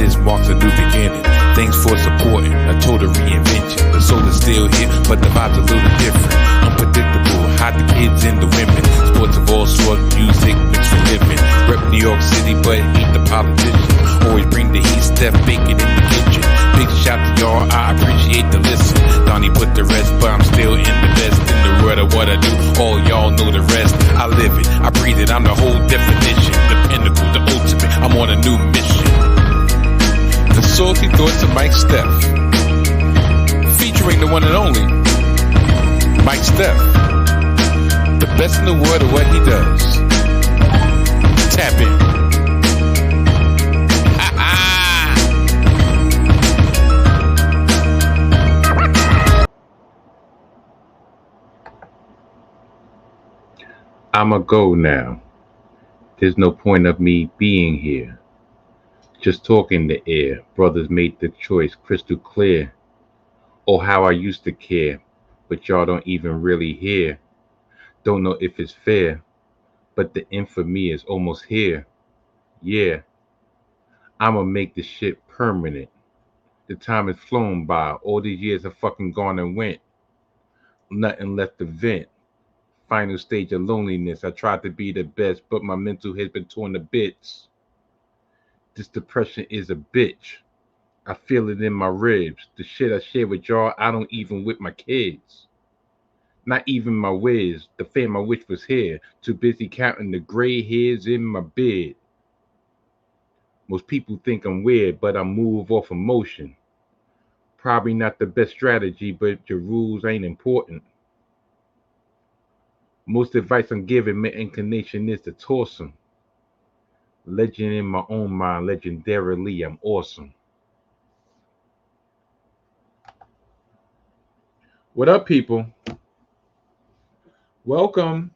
this marks a new beginning. Thanks for supporting a total reinvention. The soul is still here, but the vibe's a little different. Unpredictable, hide the kids and the women. Sports of all sorts, music mixed for living. Rep New York City, but ain't the politician. Always bring the heat, Steph baking in the kitchen. Big shout to y'all, I appreciate the listen. Donnie put the rest, but I'm still in the best. In the world of what I do, all y'all know the rest. I live it, I breathe it, I'm the whole definition. The pinnacle, the ultimate, I'm on a new mission. The Salty Thoughts of Mike Steph, featuring the one and only Mike Steph, the best in the world of what he does. Tap in. I'ma go now. There's no point of me being here. Just talking the air. Brothers made the choice crystal clear. Oh, how I used to care, but y'all don't even really hear. Don't know if it's fair, but the infamy is almost here. Yeah, I'ma make this shit permanent. The time has flown by. All these years have fucking gone and went. Nothing left to vent. Final stage of loneliness. I tried to be the best, but my mental has been torn to bits. This depression is a bitch. I feel it in my ribs. The shit I share with y'all, I don't even with my kids. Not even my whiz. The fam I wish was here. Too busy counting the gray hairs in my beard. Most people think I'm weird, but I move off emotion. Probably not the best strategy, but your rules ain't important. Most advice I'm giving, my inclination is to toss them. Legend in my own mind, legendarily, I'm awesome. What up, people? Welcome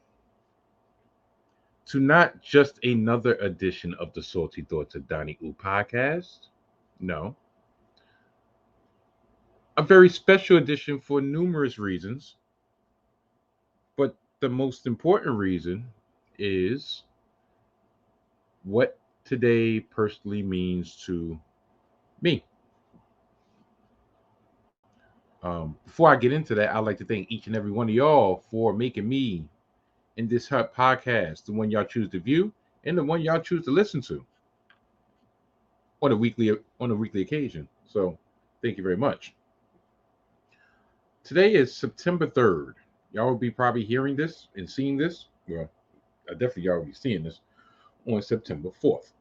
to not just another edition of the Salty Thoughts of Donnie U podcast. No. A very special edition for numerous reasons. But the most important reason is what today personally means to me. Before I get into that, I'd like to thank each and every one of y'all for making me in this podcast, the one y'all choose to view and the one y'all choose to listen to on a weekly occasion. So thank you very much. Today is September 3rd. Y'all will be probably hearing this and seeing this. Well, definitely y'all will be seeing this on September 4th.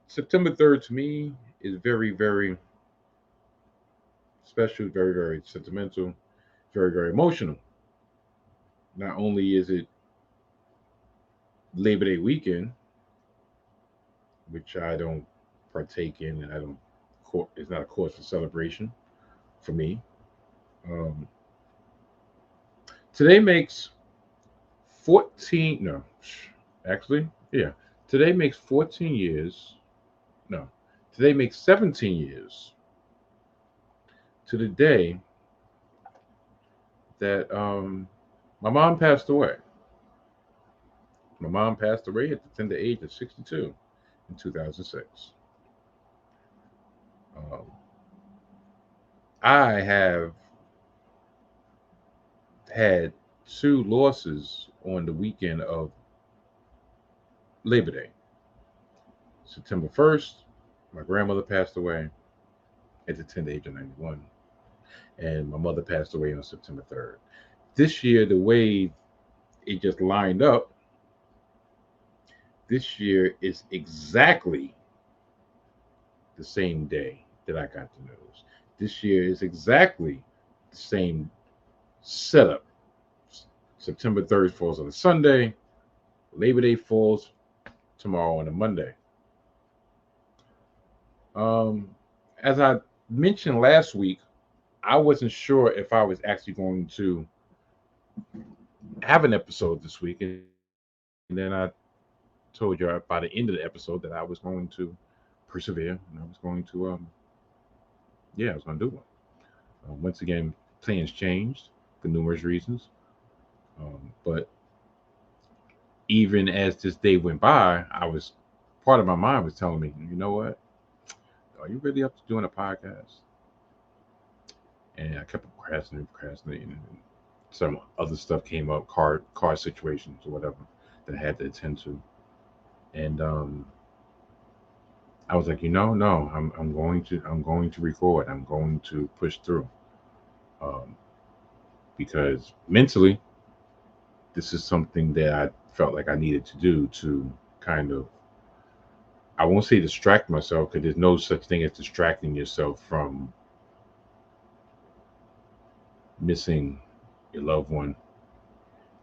September 3rd to me is very, very special, very, very sentimental, very, very emotional. Not only is it Labor Day weekend, which I don't partake in, and it's not a cause for celebration for me. Today makes 14, no, actually, yeah. Today makes 14 years, no, today makes 17 years to the day that my mom passed away. My mom passed away at the tender age of 62 in 2006. I have had two losses on the weekend of Labor Day. September 1st, my grandmother passed away at the tender age of 91. And my mother passed away on September 3rd. This year, the way it just lined up, this year is exactly the same day that I got the news. This year is exactly the same setup. September 3rd falls on a Sunday. Labor Day falls tomorrow on a Monday. As I mentioned last week, I wasn't sure if I was actually going to have an episode this week. And then I told you by the end of the episode that I was going to persevere and I was going to, I was going to do one. Once again, plans changed for numerous reasons. But even as this day went by, part of my mind was telling me, you know what? are you really up to doing a podcast? And I kept procrastinating. And some other stuff came up, car situations or whatever that I had to attend to. And I was like, no, I'm going to record. I'm going to push through. Um, because mentally, this is something that I felt like I needed to do to kind of, I won't say distract myself, because there's no such thing as distracting yourself from missing your loved one,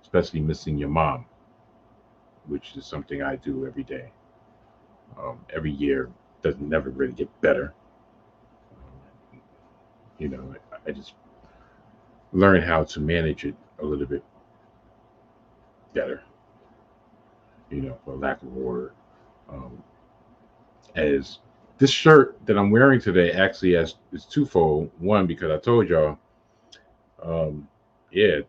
especially missing your mom, which is something I do every day. Every year doesn't never really get better. I just learn how to manage it a little bit better, for lack of a word. Um, as this shirt that I'm wearing today actually has is twofold. One, because I told y'all, um, yeah,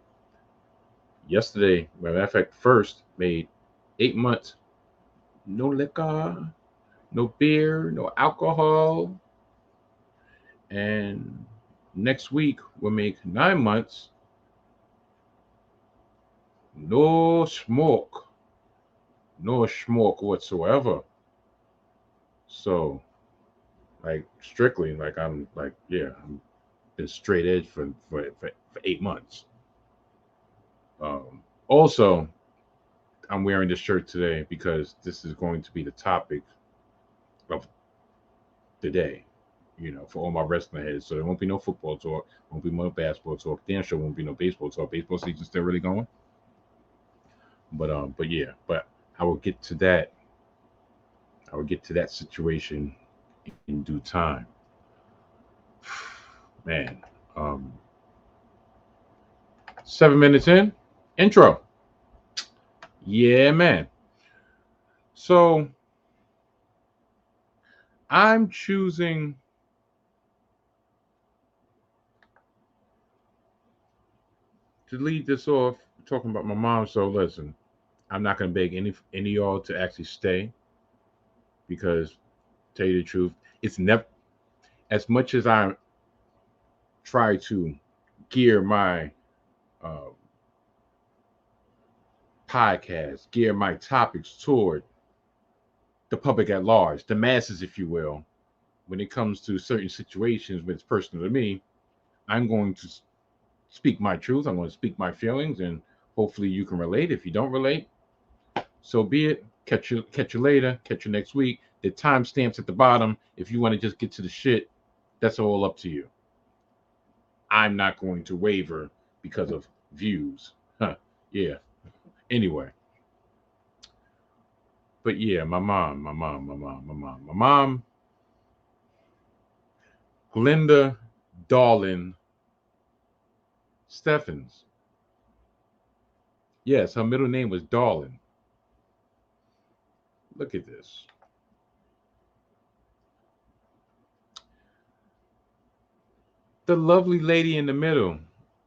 yesterday, matter of fact, first made 8 months, no liquor, no beer, no alcohol, and next week we'll make 9 months, no smoke, no smoke whatsoever. So, like, strictly, like, I'm like, yeah, I'm been straight edge for 8 months. Also, I'm wearing this shirt today because this is going to be the topic of the day, for all my wrestling heads. So there won't be no football talk, won't be no basketball talk. Damn sure won't be no baseball talk. Baseball season's still really going. But yeah, but I will get to that. I will get to that situation in due time. Man, 7 minutes in, intro. Yeah, man. So I'm choosing to lead this off talking about my mom. So listen, I'm not gonna beg any of y'all to actually stay, because, tell you the truth, it's never, as much as I try to gear my uh, podcast, gear my topics toward the public at large, the masses, if you will. When it comes to certain situations when it's personal to me, I'm going to speak my truth. I'm going to speak my feelings, and hopefully you can relate. If you don't relate, so be it. Catch you later. Catch you next week. The timestamps at the bottom. If you want to just get to the shit, that's all up to you. I'm not going to waver because of views. Huh. Yeah. Anyway. But yeah, my mom, Glinda Darlin Steffens. Yes, her middle name was Darlin. Look at this. The lovely lady in the middle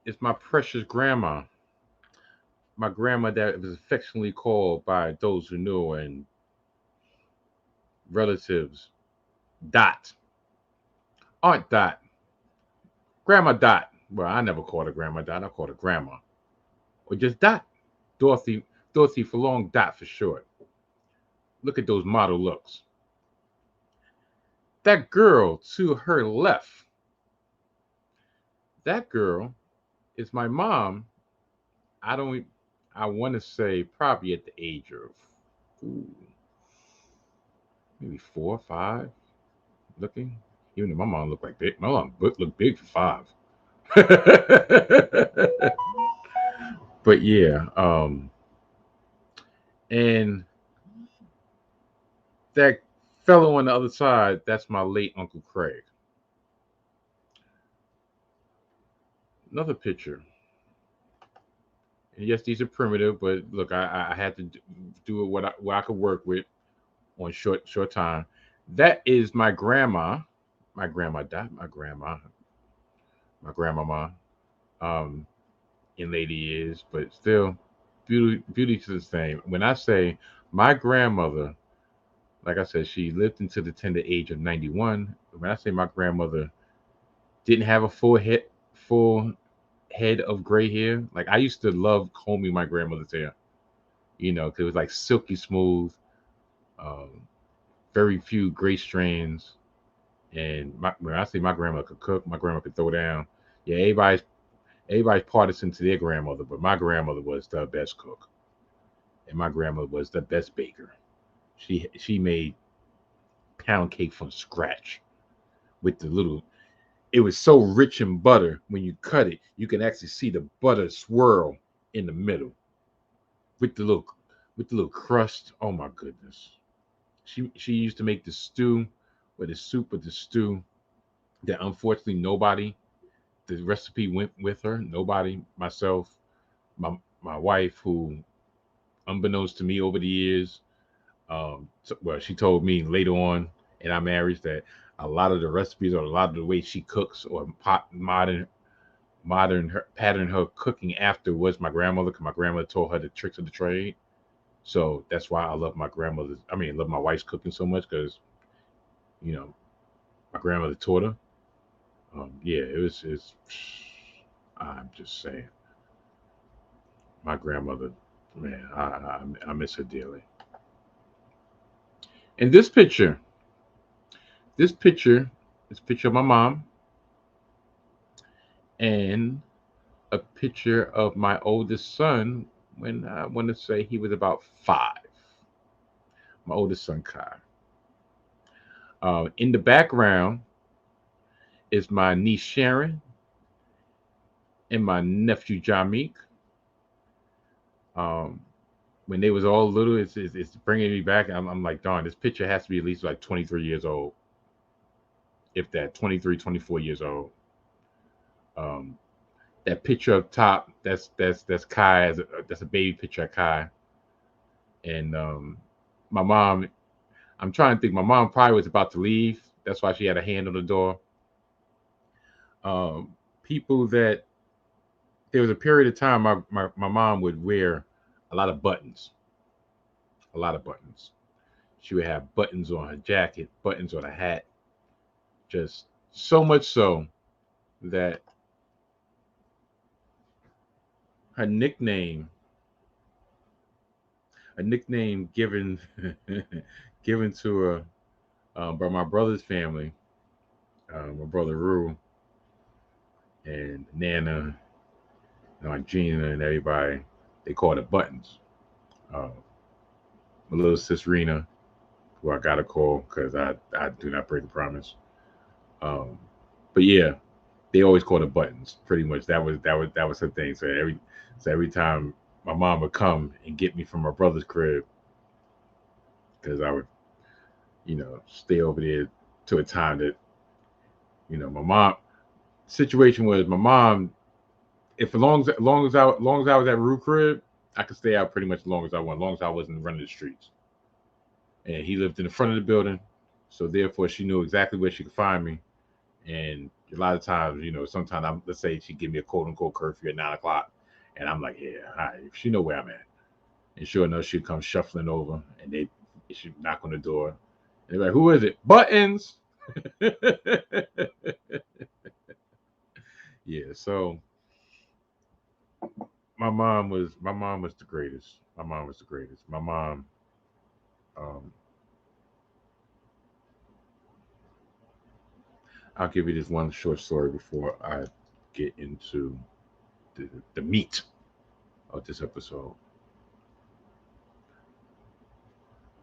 is my precious grandma. My grandma that was affectionately called by those who knew and relatives Dot. Aunt Dot. Grandma Dot. Well, I never called her Grandma Dot. I called her Grandma. Or just Dot. Dorothy. Dorothy for long, Dot for short. Look at those model looks. That girl to her left. That girl is my mom. I don't. I want to say probably at the age of, ooh, maybe 4 or 5. Looking, even though my mom looked like big. My mom looked big for 5. But yeah, and that fellow on the other side, that's my late Uncle Craig. Another picture. And yes, these are primitive, but look, I had to do it what I could work with on short time. That is my grandma, my grandma died, my grandmama, um, in later years, but still, beauty to the same. When I say my grandmother Like I said, she lived until the tender age of 91. When I say my grandmother didn't have a full head of gray hair, like I used to love combing my grandmother's hair, because it was like silky smooth, um, very few gray strands. And when I say my grandma could cook, my grandma could throw down. Yeah, everybody's partisan to their grandmother, but my grandmother was the best cook, and my grandmother was the best baker. She made pound cake from scratch with the little. It was so rich in butter. When you cut it, you can actually see the butter swirl in the middle with the little crust. Oh my goodness! She used to make the stew, or the soup with the stew. That unfortunately nobody, the recipe went with her. Nobody, myself, my wife, who unbeknownst to me over the years, well, she told me later on in our marriage that a lot of the recipes or a lot of the way she cooks or modern her pattern her cooking after was my grandmother, because my grandmother taught her the tricks of the trade. So that's why I love my grandmother's. I mean, love my wife's cooking so much, because you know my grandmother taught her. Yeah, it was. It's. I'm just saying, my grandmother, man, I miss her dearly. And this picture, is a picture of my mom and a picture of my oldest son when I want to say he was about 5. My oldest son, Kai. In the background is my niece Sharon and my nephew Jamik. Um, when they was all little, it's bringing me back. I'm like, darn, this picture has to be at least like 23 years old, if that, 23, 24 years old. Um, that picture up top, that's Kai. That's a baby picture of Kai. And my mom, I'm trying to think. My mom probably was about to leave. That's why she had a hand on the door. People that there was a period of time my mom would wear a lot of buttons, a lot of buttons. She would have buttons on her jacket, buttons on her hat, just so much so that her nickname, a nickname given given to her by my brother's family, my brother Rue and Nana, Aunt Gina, and everybody, they called it buttons. Uh, my little sis Rena, who I gotta call because I do not break a promise. Um, but yeah, they always called it buttons. Pretty much that was her thing. So every time my mom would come and get me from my brother's crib, because I would stay over there to a time that my mom situation was my mom. If as long as I was at Rue crib, I could stay out pretty much as long as I want, as long as I wasn't running the streets. And he lived in the front of the building, so therefore she knew exactly where she could find me. And a lot of times, sometimes let's say she give me a quote unquote curfew at 9 o'clock, and I'm like, yeah, all right, she know where I'm at. And sure enough, she'd come shuffling over, and she'd knock on the door, and they're like, who is it? Buttons. Yeah. So my mom was the greatest. My mom was the greatest. My mom. Um, I'll give you this one short story before I get into the meat of this episode.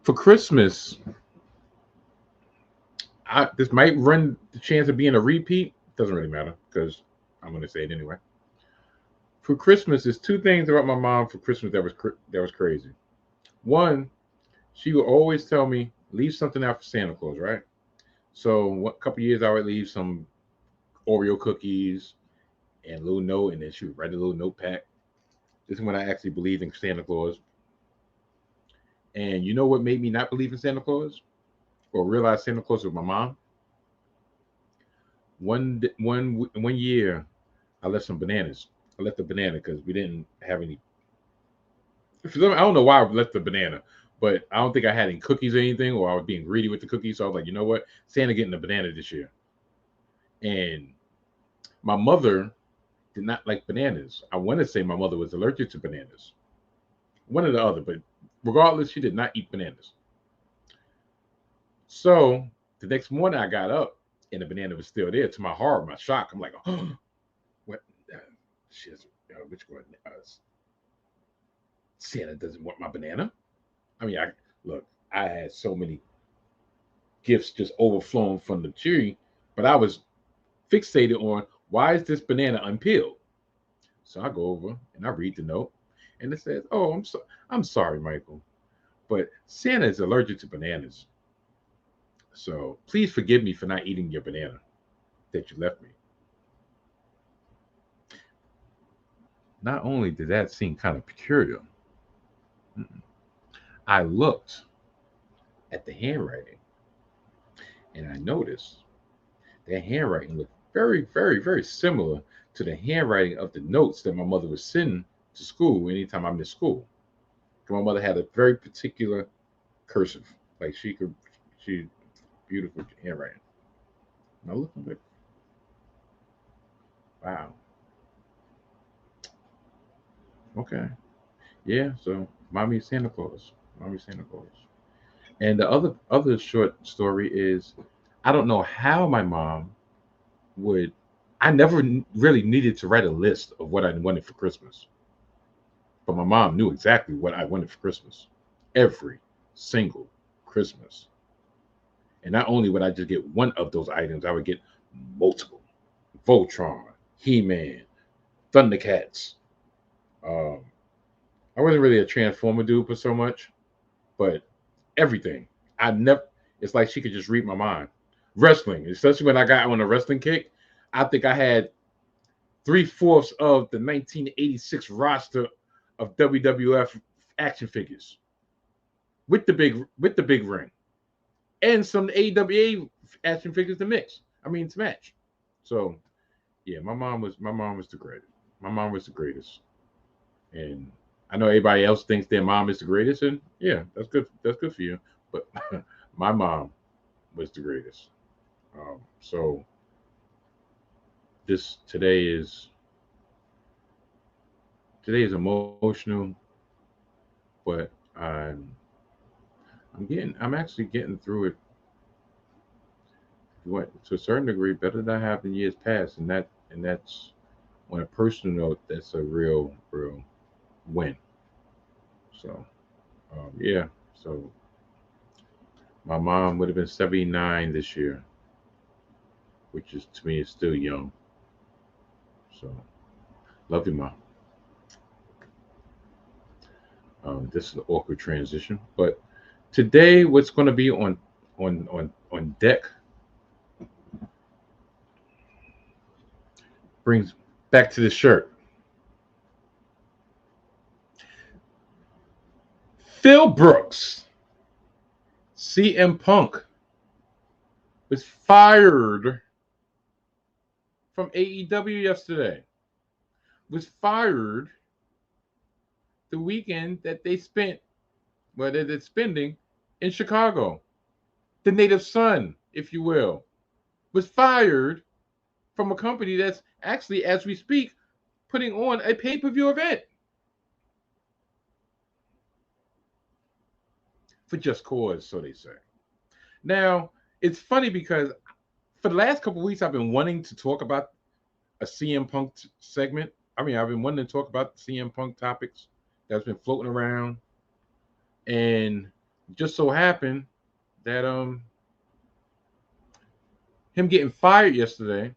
For Christmas, this might run the chance of being a repeat. Doesn't really matter because I'm going to say it anyway. For Christmas, there's two things about my mom for Christmas that was crazy. One, she would always tell me leave something out for Santa Claus, right? So a couple years I would leave some Oreo cookies and a little note, and then she would write a little notepad. This is when I actually believed in Santa Claus. And you know what made me not believe in Santa Claus or realize Santa Claus was my mom? One year, I left some bananas. I left the banana because we didn't have any. I don't know why I left the banana, But I don't think I had any cookies or anything, or I was being greedy with the cookies. So I was like, you know what? Santa getting a banana this year. And my mother did not like bananas. I want to say my mother was allergic to bananas. One or the other, but regardless, she did not eat bananas. So the next morning I got up and the banana was still there. To my horror, my shock, I'm like, oh, what? Shit, which one? Santa doesn't want my banana. I mean, I look, I had so many gifts just overflowing from the tree, but I was fixated on why is this banana unpeeled? So I go over and I read the note, and it says, "Oh, I'm sorry, Michael, but Santa is allergic to bananas. So please forgive me for not eating your banana that you left me." Not only did that seem kind of peculiar, I looked at the handwriting and I noticed that handwriting looked very, very, very similar to the handwriting of the notes that my mother was sending to school anytime I missed school. My mother had a very particular cursive, like she beautiful handwriting. And I looked like, wow, okay, yeah. So, mommy Santa Claus, mommy Santa Claus. And the other short story is, I don't know how my mom would. I never really needed to write a list of what I wanted for Christmas, but my mom knew exactly what I wanted for Christmas every single Christmas. And not only would I just get one of those items, I would get multiple. Voltron, He-Man, Thundercats. Um, I wasn't really a Transformer dude for so much, but everything. I never. It's like she could just read my mind. Wrestling, especially when I got on a wrestling kick, I think I had 3/4 of the 1986 roster of WWF action figures with the big ring and some AEW action figures to mix. I mean to match. So yeah, my mom was the greatest. My mom was the greatest, and I know everybody else thinks their mom is the greatest, and yeah, that's good. That's good for you. But my mom was the greatest. So this today is emotional, but I'm actually getting through it. What to a certain degree better than I have in years past, and that's on a personal note. That's a real win. So yeah. So my mom would have been 79 this year, which is to me is still young. So love you, mom. This is an awkward transition, but today what's going to be on deck brings back to the shirt. Phil Brooks, CM Punk was fired from AEW yesterday. Was fired the weekend that they spent, well, that they're spending in Chicago. The native son, if you will, was fired from a company that's actually, as we speak, putting on a pay-per-view event for just cause, so they say. Now, it's funny because for the last couple of weeks, I've been wanting to talk about a CM Punk segment. I mean, I've been wanting to talk about the CM Punk topics that's been floating around, and just so happened that him getting fired yesterday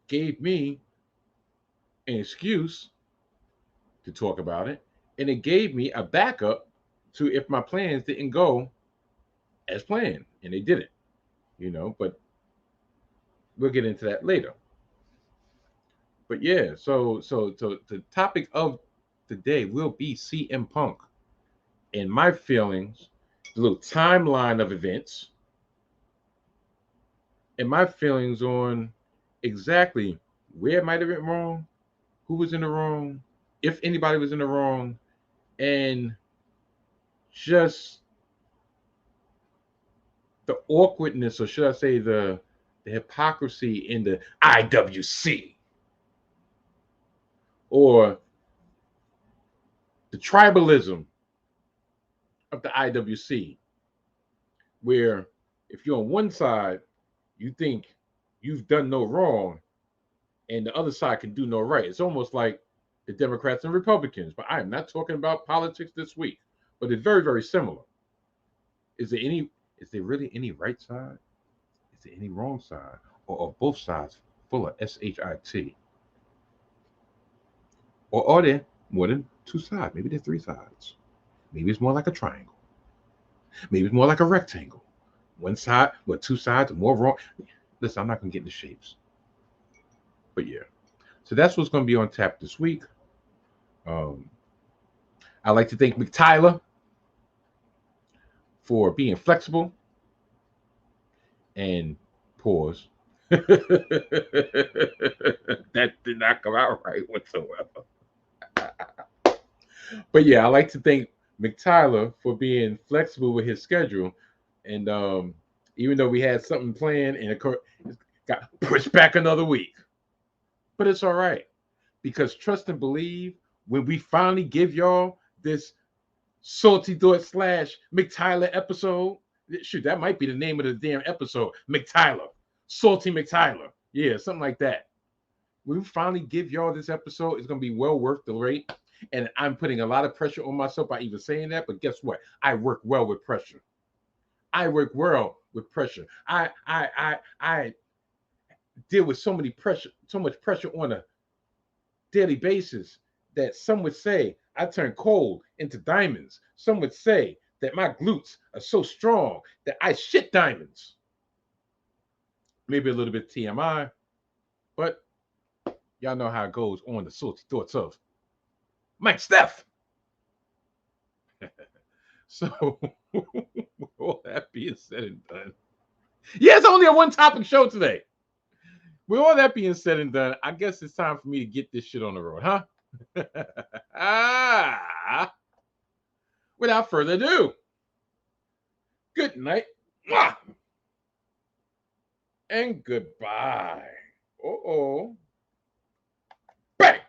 gave me an excuse to talk about it, and it gave me a backup to if my plans didn't go as planned, and they didn't, But we'll get into that later. But yeah, so the topic of the day will be CM Punk and my feelings, the little timeline of events, and my feelings on exactly where it might have went wrong, who was in the wrong, if anybody was in the wrong, and just the awkwardness, or should I say the hypocrisy in the IWC, or the tribalism of the IWC, where if you're on one side, you think you've done no wrong, and the other side can do no right. It's almost like the Democrats and Republicans, but I'm not talking about politics this week, but it's very, very similar. Is there really any right side? Is there any wrong side? Or are both sides full of shit? Or are there more than two sides? Maybe there's three sides. Maybe it's more like a triangle. Maybe it's more like a rectangle. One side, but two sides are more wrong. Listen, I'm not gonna get into shapes. But yeah. So that's what's gonna be on tap this week. I'd like to thank McTyler for being flexible and pause. That did not come out right whatsoever. But yeah, I'd like to thank McTyler for being flexible with his schedule. And even though we had something planned and it got pushed back another week. But it's all right. Because trust and believe, when we finally give y'all this Salty Thought / McTyler episode, shoot, that might be the name of the damn episode. McTyler. Salty McTyler. Yeah, something like that. When we finally give y'all this episode, it's going to be well worth the wait. And I'm putting a lot of pressure on myself by even saying that. But guess what? I work well with pressure. I work well with pressure. I deal with so much pressure on a daily basis that some would say I turn coal into diamonds. Some would say that my glutes are so strong that I shit diamonds. Maybe a little bit TMI, but y'all know how it goes on the Salty Thoughts of Mike Steph. So, with all that being said and done, yeah, it's only a one-topic show today. With all that being said and done, I guess it's time for me to get this shit on the road, huh? Without further ado, good night. Mwah! And goodbye. Uh-oh. Bang!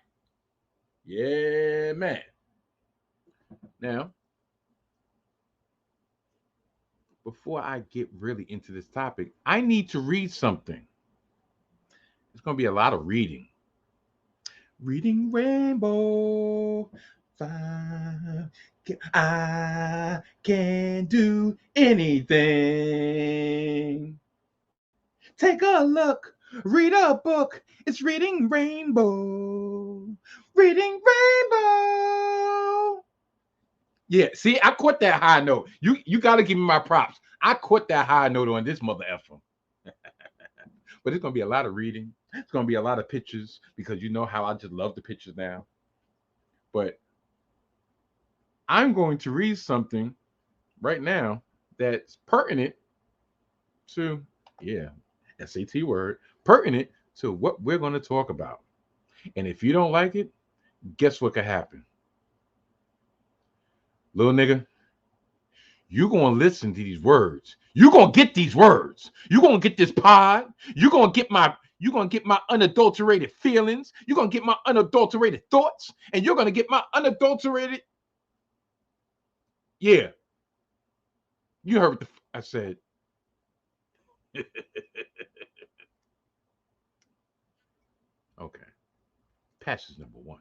Yeah, man. Now, before I get really into this topic, I need to read something. It's going to be a lot of reading. Reading Rainbow 5. I can do anything. Take a look. Read a book. It's Reading Rainbow. Reading Rainbow. Yeah, see, I caught that high note. You got to give me my props. I caught that high note on this mother effer. But it's going to be a lot of reading. It's going to be a lot of pictures because you know how I just love the pictures now. But I'm going to read something right now that's pertinent to, SAT word, pertinent to what we're going to talk about. And if you don't like it, guess what could happen? Little nigga, you're going to listen to these words. You're going to get these words. You're going to get this pod. You're going to get my unadulterated feelings. You're going to get my unadulterated thoughts. And you're going to get my unadulterated. Yeah. You heard what I said. Okay. Passage number 1.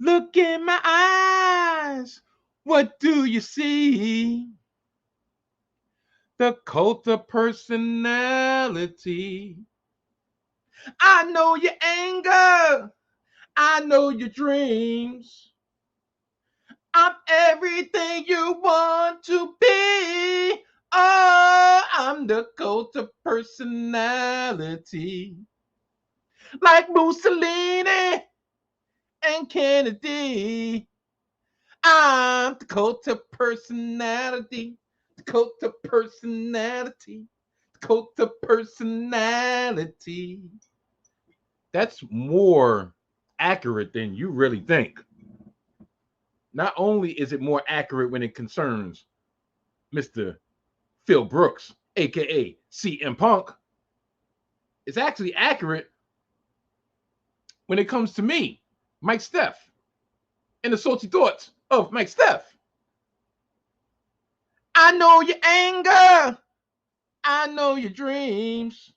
Look in my eyes. What do you see? The cult of personality. I know your anger. I know your dreams. I'm everything you want to be. Oh, I'm the cult of personality. Like Mussolini and Kennedy. I'm the cult of personality. The cult of personality. The cult of personality. That's more accurate than you really think. Not only is it more accurate when it concerns Mr. Phil Brooks, aka CM Punk, is actually accurate when it comes to me, Mike Steph, and the salty thoughts of Mike Steph. I know your anger. I know your dreams.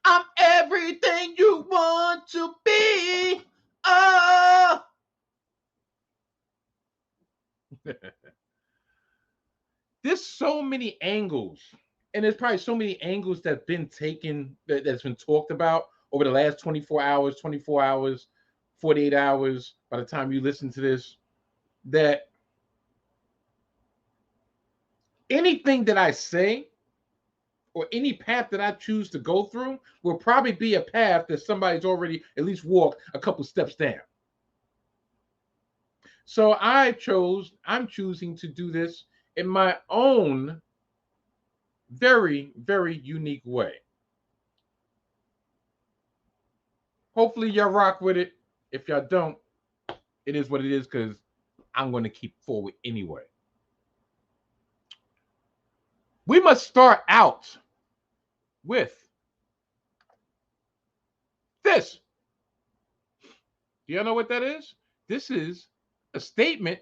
I'm everything you want to be. Oh. There's so many angles, and there's probably so many angles that's been taken, that's been talked about over the last 24 hours, 48 hours, by the time you listen to this, that anything that I say or any path that I choose to go through will probably be a path that somebody's already at least walked a couple steps down. So I'm choosing to do this in my own very, very unique way. Hopefully y'all rock with it. If y'all don't, it is what it is, because I'm going to keep forward anyway. We must start out with this. Do y'all know what that is? This is a statement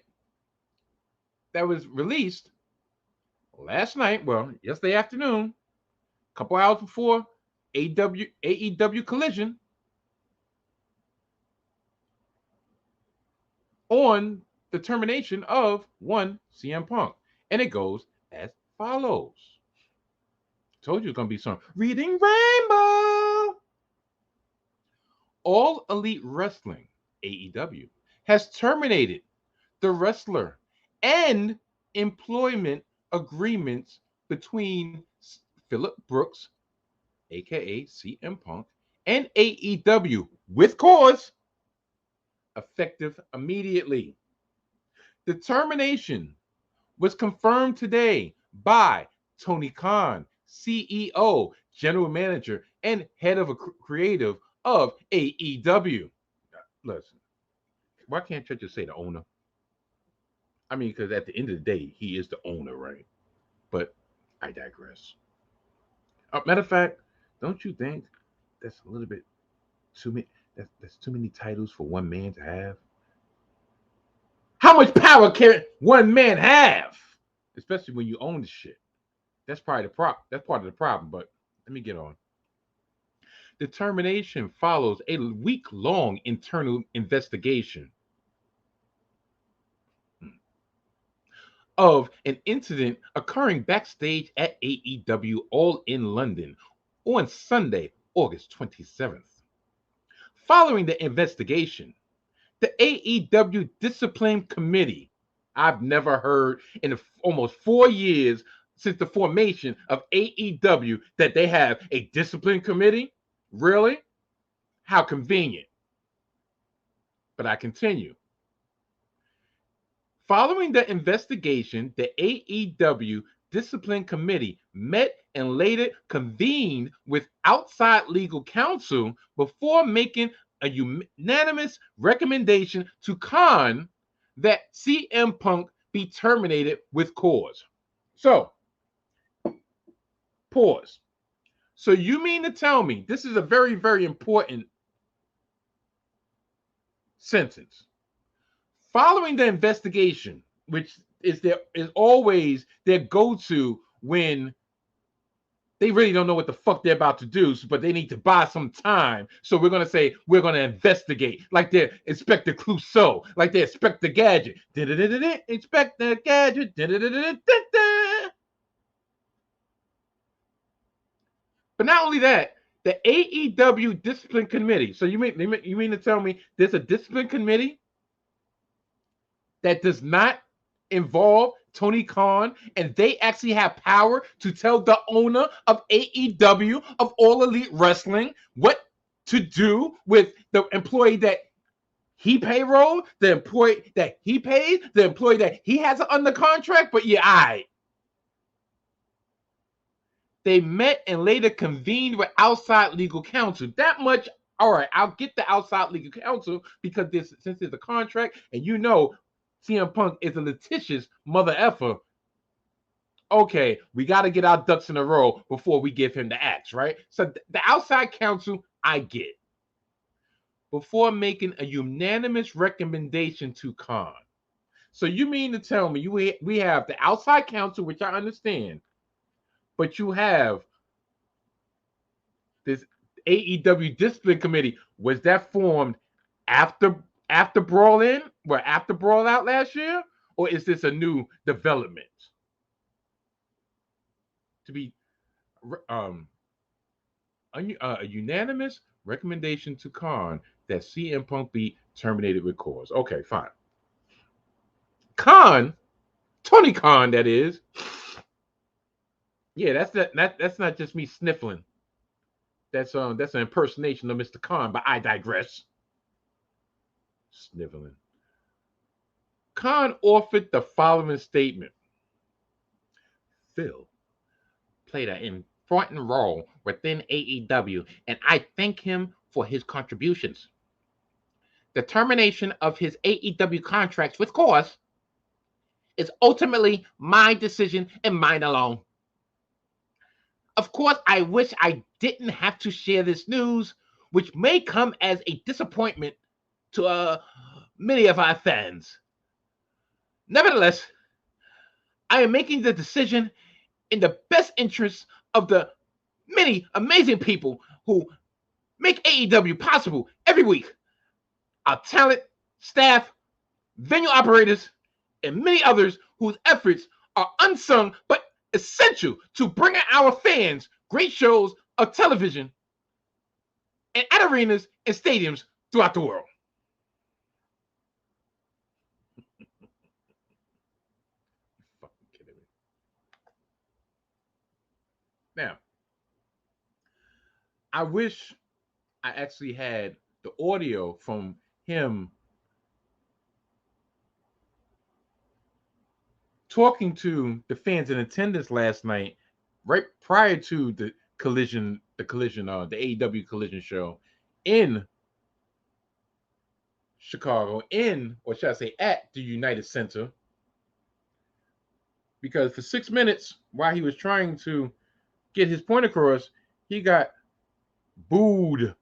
that was released last night, well, yesterday afternoon, a couple hours before AEW Collision, on the termination of one CM Punk. And it goes as follows. Told you it's going to be some reading rainbow. All Elite Wrestling, AEW, has terminated the wrestler and employment agreements between Phillip Brooks, aka CM Punk, and AEW with cause, effective immediately. The termination was confirmed today by Tony Khan, CEO, General Manager, and Head of Creative of AEW. Listen, why can't you just say the owner? I mean, because at the end of the day, he is the owner, right? But I digress. Matter of fact, don't you think that's a little bit too many? That's too many titles for one man to have. How much power can one man have? Especially when you own the shit. That's probably the problem. That's part of the problem. But let me get on. The termination follows a week-long internal investigation of an incident occurring backstage at AEW All in London on Sunday, August 27th. Following the investigation, the AEW Discipline Committee, I've never heard in almost 4 years since the formation of AEW that they have a discipline committee. Really? How convenient. But I continue. Following the investigation, the AEW Discipline Committee met and later convened with outside legal counsel before making a unanimous recommendation to Khan that CM Punk be terminated with cause. So, pause. So you mean to tell me, this is a very, very important sentence. Following the investigation, which is always their go-to when they really don't know what the fuck they're about to do, but they need to buy some time. So we're going to say, we're going to investigate, like they're Inspector Clouseau, like they Inspector Gadget. Inspector Gadget. But not only that, the AEW Discipline Committee. So you mean to tell me there's a discipline committee that does not involve Tony Khan, and they actually have power to tell the owner of AEW, of All Elite Wrestling, what to do with the employee that he payroll, the employee that he pays, the employee that he has under contract? But yeah, they met and later convened with outside legal counsel. That much, all right, I'll get the outside legal counsel, because since there's a contract, and CM Punk is a litigious mother effer, okay, we got to get our ducks in a row before we give him the axe, right? So the outside counsel, I get. Before making a unanimous recommendation to Khan. So you mean to tell me we have the outside counsel, which I understand, but you have this AEW discipline committee. Was that formed after Brawl In, or after Brawl Out last year, or is this a new development to be a unanimous recommendation to Khan that CM Punk be terminated with cause? Okay, fine. Khan, Tony Khan, that is. Yeah, that's not just me sniffling. That's an impersonation of Mr. Khan, but I digress. Sniveling. Khan offered the following statement. Phil played an important role within AEW, and I thank him for his contributions. The termination of his AEW contracts with cause is ultimately my decision and mine alone. Of course, I wish I didn't have to share this news, which may come as a disappointment to many of our fans. Nevertheless, I am making the decision in the best interest of the many amazing people who make AEW possible every week. Our talent, staff, venue operators, and many others whose efforts are unsung but essential to bringing our fans great shows of television and at arenas and stadiums throughout the world. Fucking kidding me. Now, I wish I actually had the audio from him talking to the fans in attendance last night, right prior to the AEW collision show in Chicago, or should I say, at the United Center. Because for 6 minutes, while he was trying to get his point across, he got booed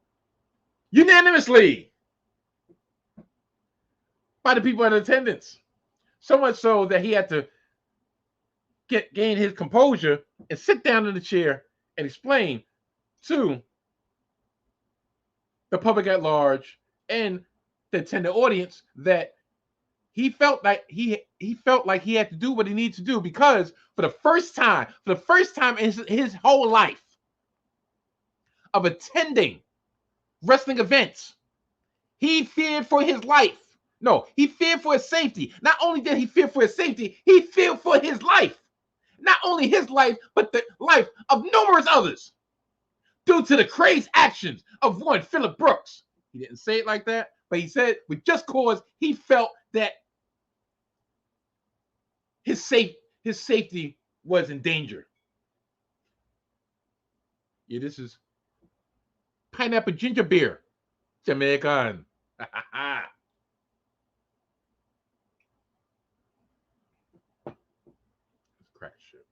unanimously by the people in attendance. So much so that he had to gain his composure and sit down in the chair and explain to the public at large and the attendant audience that he felt like he had to do what he needed to do, because for the first time in his whole life of attending wrestling events, he feared for his life. No, he feared for his safety. Not only did he fear for his safety, he feared for his life. Not only his life, but the life of numerous others, due to the crazy actions of one Phillip Brooks. He didn't say it like that, but he said with just cause he felt that his safety was in danger. Yeah, this is pineapple ginger beer, Jamaican. Crack shit.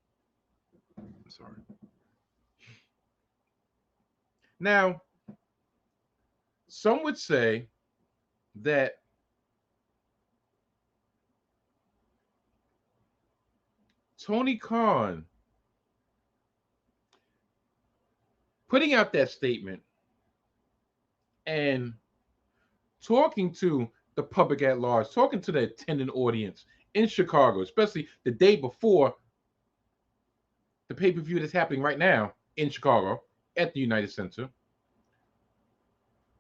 I'm sorry. Now, some would say that Tony Khan putting out that statement and talking to the public at large, talking to the attendant audience in Chicago, especially the day before the pay-per-view that's happening right now in Chicago at the United Center,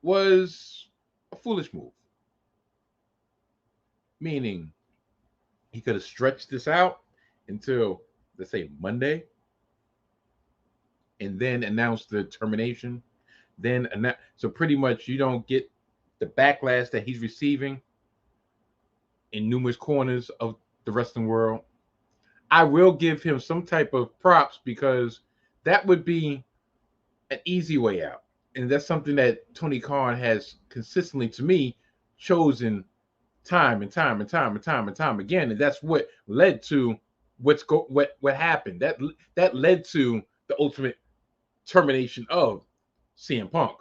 was a foolish move. Meaning, he could have stretched this out until, let's say, Monday, and then announced the termination. So pretty much you don't get the backlash that he's receiving in numerous corners of the wrestling world. I will give him some type of props, because that would be an easy way out. And that's something that Tony Khan has consistently, to me, chosen time and time again. And that's what led to what happened. That led to the ultimate termination of CM Punk.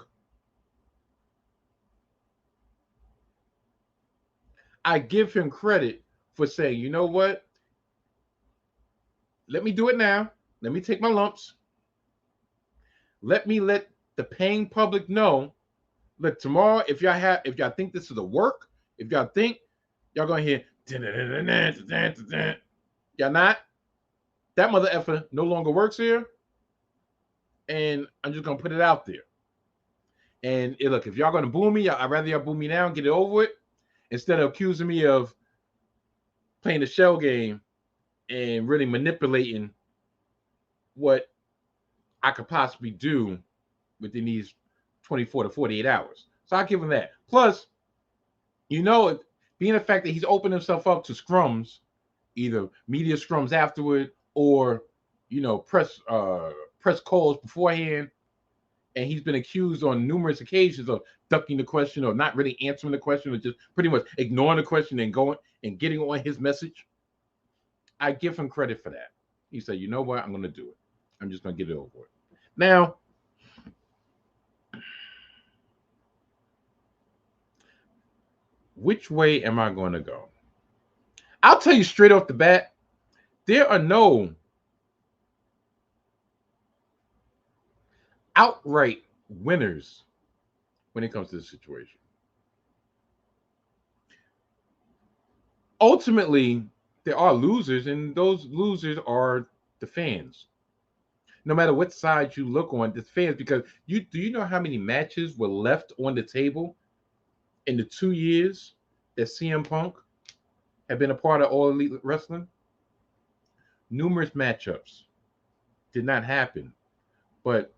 I give him credit for saying, you know what? Let me do it now. Let me take my lumps. Let me let the paying public know. Look, tomorrow, if y'all think this is a work, if y'all think y'all gonna hear y'all not, that mother effer no longer works here, and I'm just gonna put it out there. And look, if y'all gonna boo me, I'd rather y'all boo me now and get it over with, instead of accusing me of playing the shell game and really manipulating what I could possibly do within these 24 to 48 hours. So I give him that. Plus, being the fact that he's opened himself up to scrums, either media scrums afterward or press calls beforehand, and he's been accused on numerous occasions of ducking the question or not really answering the question or just pretty much ignoring the question and going and getting on his message. I give him credit for that. He said, you know what, I'm going to do it. I'm just going to get it over with. Now, which way am I going to go? I'll tell you straight off the bat, there are no outright winners when it comes to the situation. Ultimately, there are losers, and those losers are the fans. No matter what side you look on, the fans, because you know how many matches were left on the table in the 2 years that CM Punk had been a part of All Elite Wrestling? Numerous matchups did not happen. But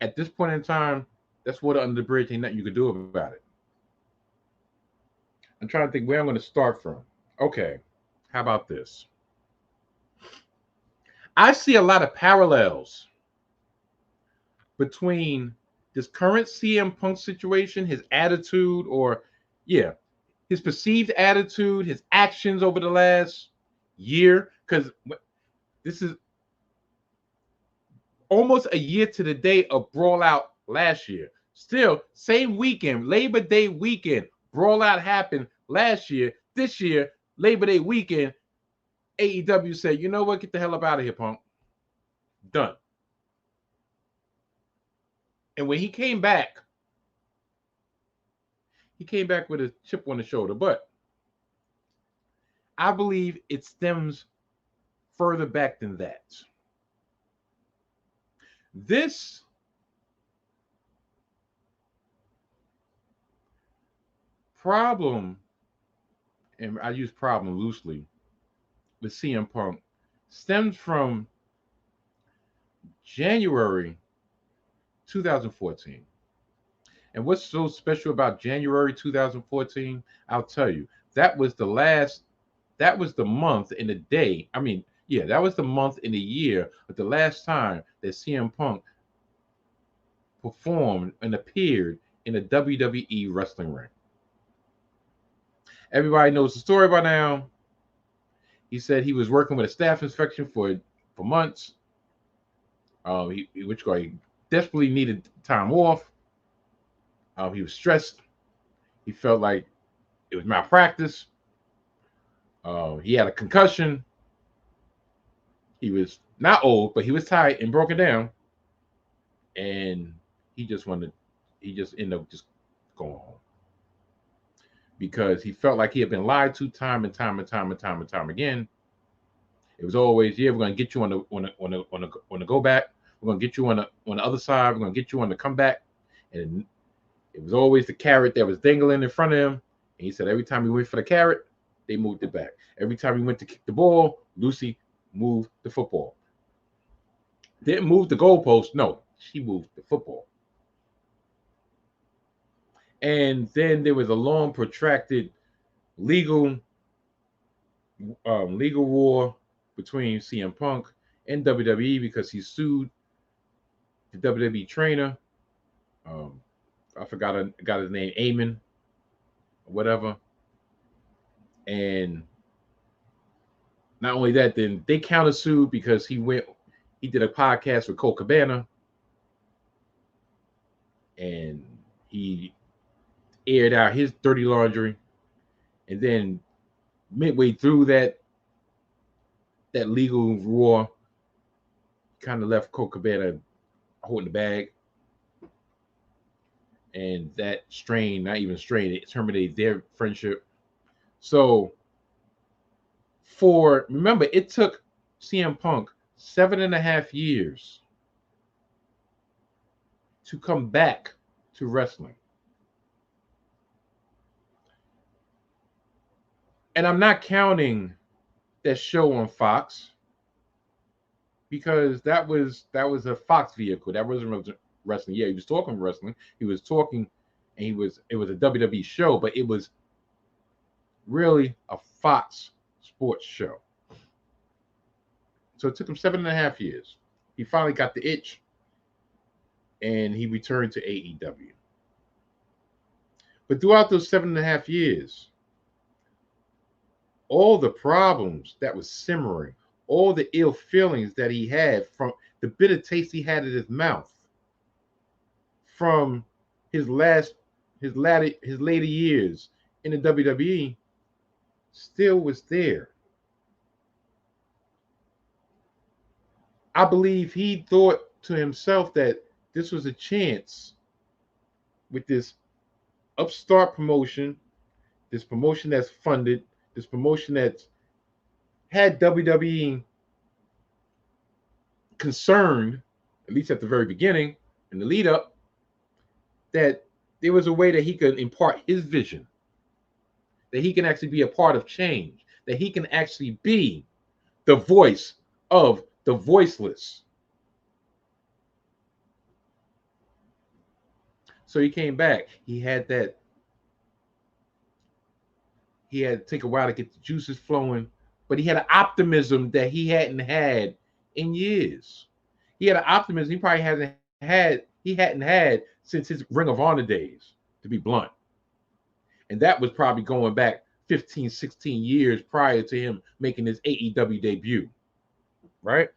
at this point in time, that's water under the bridge. Ain't nothing you can do about it. I'm trying to think where I'm going to start from. Okay, how about this? I see a lot of parallels between this current CM Punk situation, his attitude, or yeah, his perceived attitude, his actions over the last year, because this is almost a year to the day of Brawl Out last year. Still, same weekend, Labor Day weekend, Brawl Out happened last year. This year, Labor Day weekend, AEW said, you know what, get the hell up out of here, Punk. Done. And when he came back with a chip on the shoulder. But I believe it stems further back than that. This problem, and I use problem loosely, with CM Punk stems from January 2014. And what's so special about January 2014? I'll tell you. That was the month in the day. That was the month in the year of the last time that CM Punk performed and appeared in a WWE wrestling ring. Everybody knows the story by now. He said he was working with a staph infection for months. He desperately needed time off. He was stressed. He felt like it was malpractice. He had a concussion. He was not old, but he was tired and broken down. And he just ended up just going home. Because he felt like he had been lied to time and time again. It was always, yeah, we're gonna get you on the go back. We're gonna get you on the other side. We're gonna get you on the comeback. And it was always the carrot that was dangling in front of him. And he said every time he went for the carrot, they moved it back. Every time he went to kick the ball, Lucy moved the football. Didn't move the goalpost. No, she moved the football. And then there was a long, protracted legal war between CM Punk and WWE because he sued the WWE trainer. I forgot his name, Eamon, or whatever. And Not only that, then they countersued because he did a podcast with Cole Cabana, and he aired out his dirty laundry, and then midway through that legal war, kind of left Cole Cabana holding the bag, and that strain, not even strain, it terminated their friendship. So remember, it took CM Punk 7.5 years to come back to wrestling. And I'm not counting that show on Fox, because that was a Fox vehicle. That wasn't wrestling. Yeah, he was talking wrestling. He was talking, and it was a WWE show, but it was really a Fox sports show. So it took him 7.5 years. He finally got the itch, and he returned to AEW. But throughout those 7.5 years, all the problems that was simmering, all the ill feelings that he had, from the bitter taste he had in his mouth from his later years in the WWE, still was there. I believe he thought to himself that this was a chance with this upstart promotion, this promotion that's funded, this promotion that's had WWE concerned, at least at the very beginning, in the lead up, that there was a way that he could impart his vision, that he can actually be a part of change, that he can actually be the voice of the voiceless. So he came back. He had to take a while to get the juices flowing, but he had an optimism that he hadn't had in years. He had an optimism he hadn't had since his Ring of Honor days, to be blunt. And that was probably going back 15, 16 years prior to him making his AEW debut, right?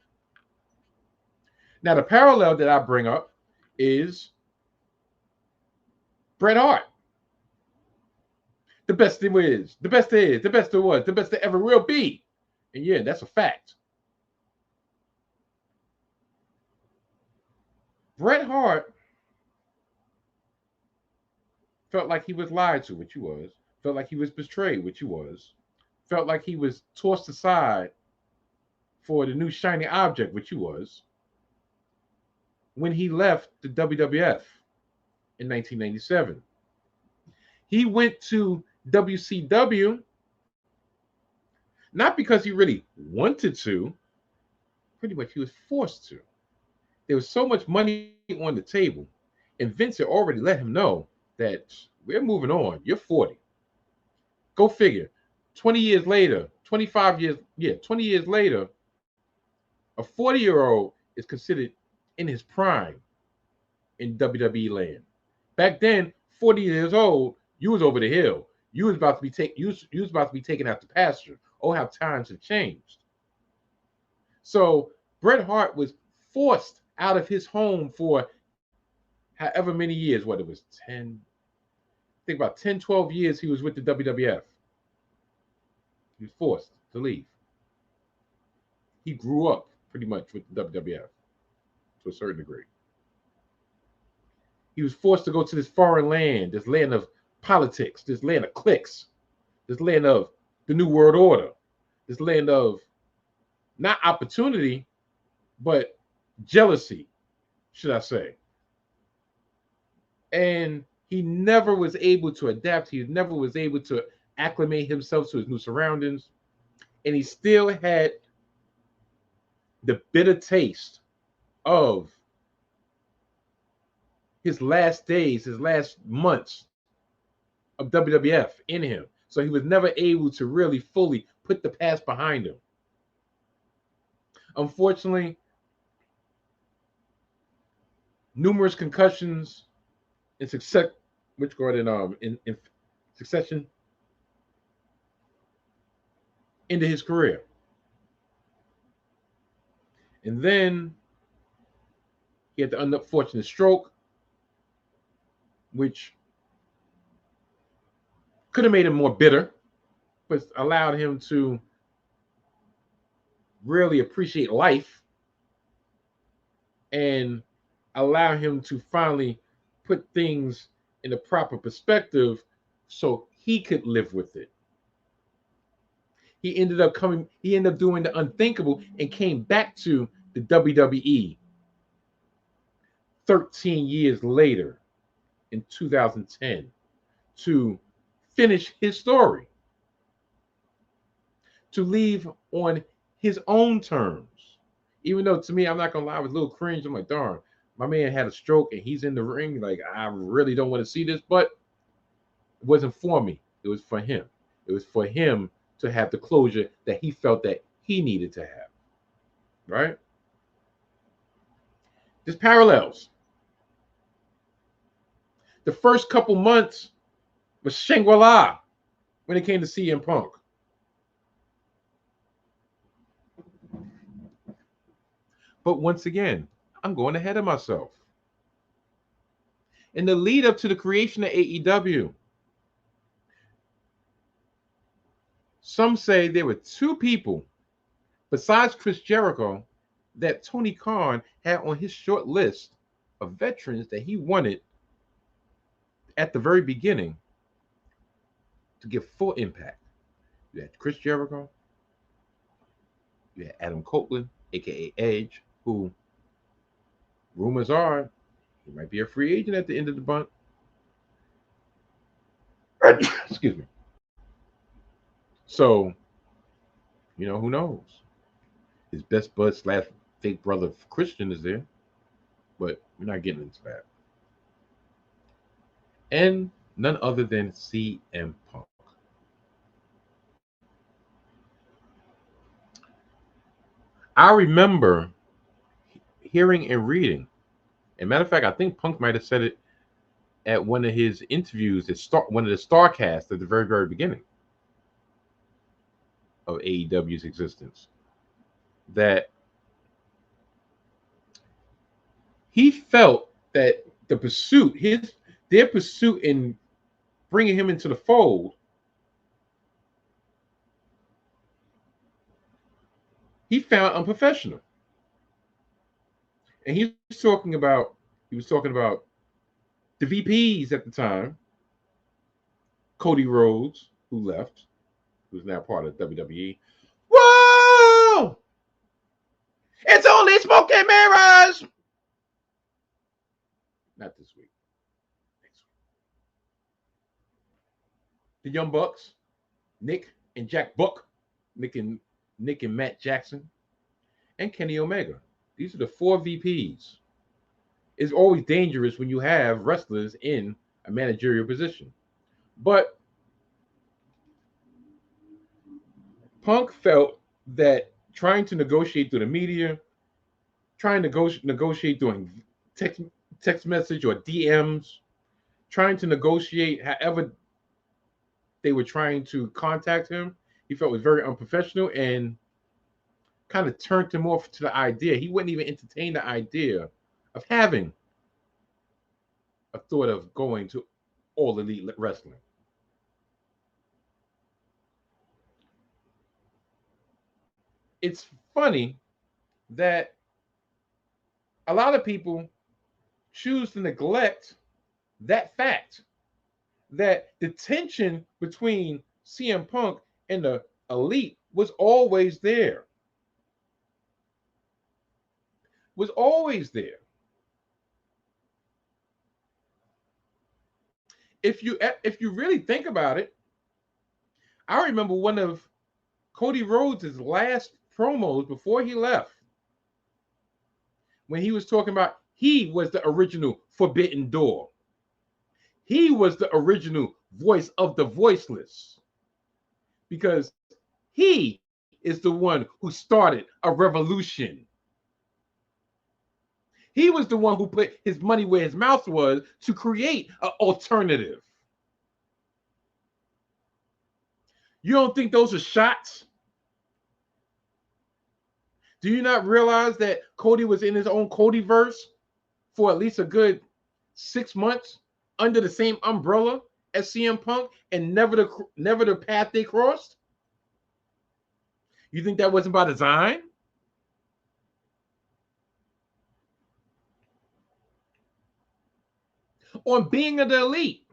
Now, the parallel that I bring up is Bret Hart. The best there is, the best there is, the best there was, the best there ever will be. And yeah, that's a fact. Bret Hart felt like he was lied to, which he was, felt like he was betrayed, which he was, felt like he was tossed aside for the new shiny object, which he was, when he left the WWF in 1997. He went to WCW not because he really wanted to, pretty much he was forced to. There was so much money on the table, and Vince had already let him know that we're moving on. You're 40. Go figure. 20 years later, 25 years, 20 years later, a 40-year-old is considered in his prime in WWE land. Back then, 40 years old, you was over the hill. You was about to be taken out to pasture. Oh, how times have changed. So Bret Hart was forced out of his home for however many years, what it was, 10, I think about 10, 12 years he was with the WWF. He was forced to leave. He grew up pretty much with the WWF to a certain degree. He was forced to go to this foreign land, this land of politics, this land of cliques, this land of the New World Order, this land of not opportunity, but jealousy, should I say. And he never was able to adapt. He never was able to acclimate himself to his new surroundings. And he still had the bitter taste of his last days, his last months of WWF in him. So he was never able to really fully put the past behind him. Unfortunately, numerous concussions in succession ended his career. And then he had the unfortunate stroke, which could have made him more bitter, but allowed him to really appreciate life and allow him to finally put things in a proper perspective so he could live with it. He ended up doing the unthinkable and came back to the WWE 13 years later in 2010 to finish his story, to leave on his own terms. Even though, to me, I'm not gonna lie, I was a little cringe. I'm like, darn, my man had a stroke and he's in the ring. Like, I really don't want to see this, but it wasn't for me. It was for him. It was for him to have the closure that he felt that he needed to have. Right? There's parallels. The first couple months was Shangri-La when it came to CM Punk. But once again, I'm going ahead of myself. In the lead up to the creation of AEW, some say there were two people besides Chris Jericho that Tony Khan had on his short list of veterans that he wanted at the very beginning to give full impact. You had Chris Jericho, you had Adam Copeland, aka Edge, who rumors are he might be a free agent at the end of the month. Excuse me. So, who knows? His best bud / fake brother Christian is there, but we're not getting into that. And none other than CM Punk. I remember hearing and reading. As a matter of fact, I think Punk might have said it at one of his interviews one of the Starcasts at the very, very beginning of AEW's existence, that he felt that their pursuit in bringing him into the fold, he found unprofessional. And he was talking about the VPs at the time, Cody Rhodes, who left, who's now part of WWE. Whoa! It's only smoke and mirrors! Not this week. Next week. The Young Bucks, Nick and Jack Buck, Nick and Matt Jackson, and Kenny Omega. These are the 4 VPs. It's always dangerous when you have wrestlers in a managerial position. But Punk felt that trying to negotiate through the media, trying to negotiate doing text message or DMs, trying to negotiate however they were trying to contact him, he felt was very unprofessional and kind of turned him off to the idea. He wouldn't even entertain the idea of having a thought of going to All Elite Wrestling. It's funny that a lot of people choose to neglect that fact, that the tension between CM Punk and the Elite was always there. Was always there. If you really think about it, I remember one of Cody Rhodes' last promos before he left, when he was talking about he was the original Forbidden Door. He was the original voice of the voiceless, because he is the one who started a revolution. He was the one who put his money where his mouth was to create an alternative. You don't think those are shots? Do you not realize that Cody was in his own Codyverse for at least a good 6 months under the same umbrella as CM Punk, and never the path they crossed? You think that wasn't by design? On Being of the Elite,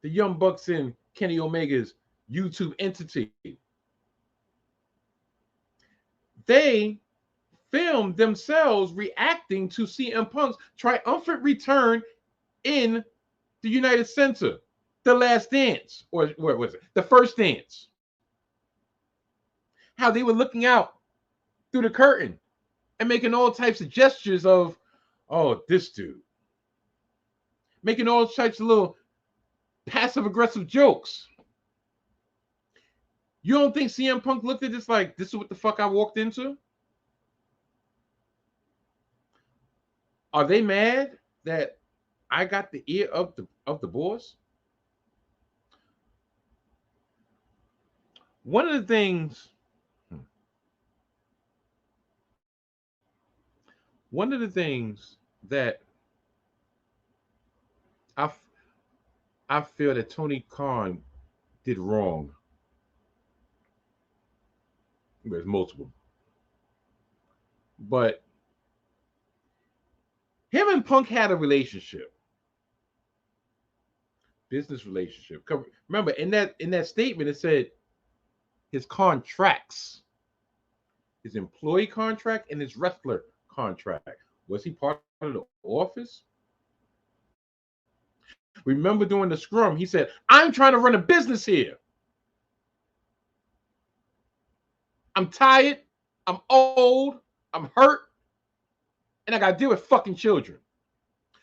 the Young Bucks and Kenny Omega's YouTube entity, they filmed themselves reacting to CM Punk's triumphant return in the United Center, the last dance, or what was it? The first dance. How they were looking out through the curtain and making all types of gestures of, oh, this dude. Making all types of little passive aggressive jokes. You don't think CM Punk looked at this like, this is what the fuck I walked into? Are they mad that I got the ear of the boss? One of the things that I feel that Tony Khan did wrong. There's multiple, but him and Punk had a relationship, business relationship. Remember, in that statement, it said his contracts, his employee contract and his wrestler contract. Was he part of the office? Remember during the scrum, he said, I'm trying to run a business here. I'm tired, I'm old, I'm hurt, and I got to deal with fucking children.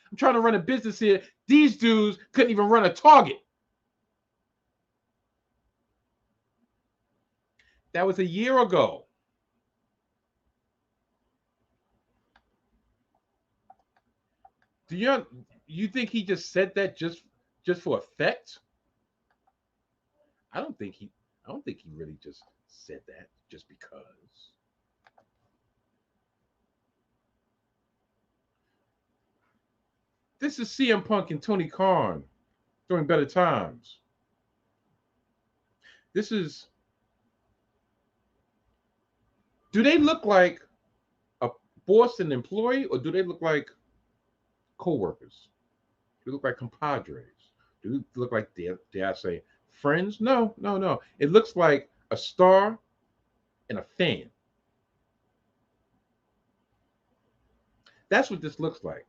I'm trying to run a business here. These dudes couldn't even run a Target. That was a year ago. Do you think he just said that just for effect? I don't think he really just said that just because. This is CM Punk and Tony Khan during better times. This is. Do they look like a boss and employee, or do they look like co-workers? Do they look like compadres? Do they look like, dare I say, friends? No. It looks like a star and a fan. That's what this looks like.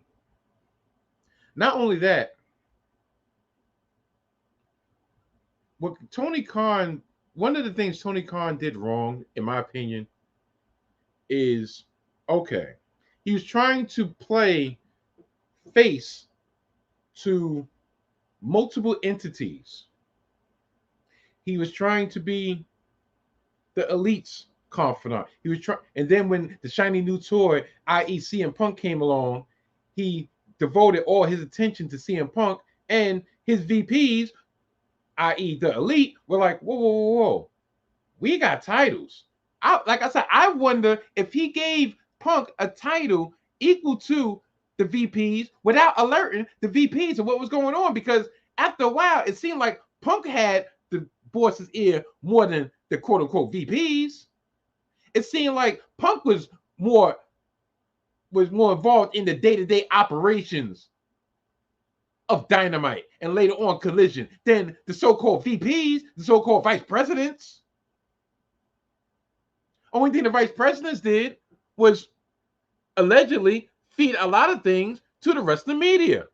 Not only that, what Tony Khan, one of the things Tony Khan did wrong, in my opinion, is, okay, he was trying to play face to multiple entities. He was trying to be the Elite's confidant. He was trying, and then when the shiny new toy, i.e., CM Punk, came along, he devoted all his attention to CM Punk, and his VPs, i.e., the Elite, were like, whoa. We got titles. Like I said, I wonder if he gave Punk a title equal to the VPs without alerting the VPs of what was going on, because after a while, it seemed like Punk had the boss's ear more than the quote-unquote VPs. It seemed like Punk was more involved in the day-to-day operations of Dynamite and later on Collision than the so-called VPs, the so-called vice presidents. Only thing the vice presidents did was allegedly feed a lot of things to the rest of the media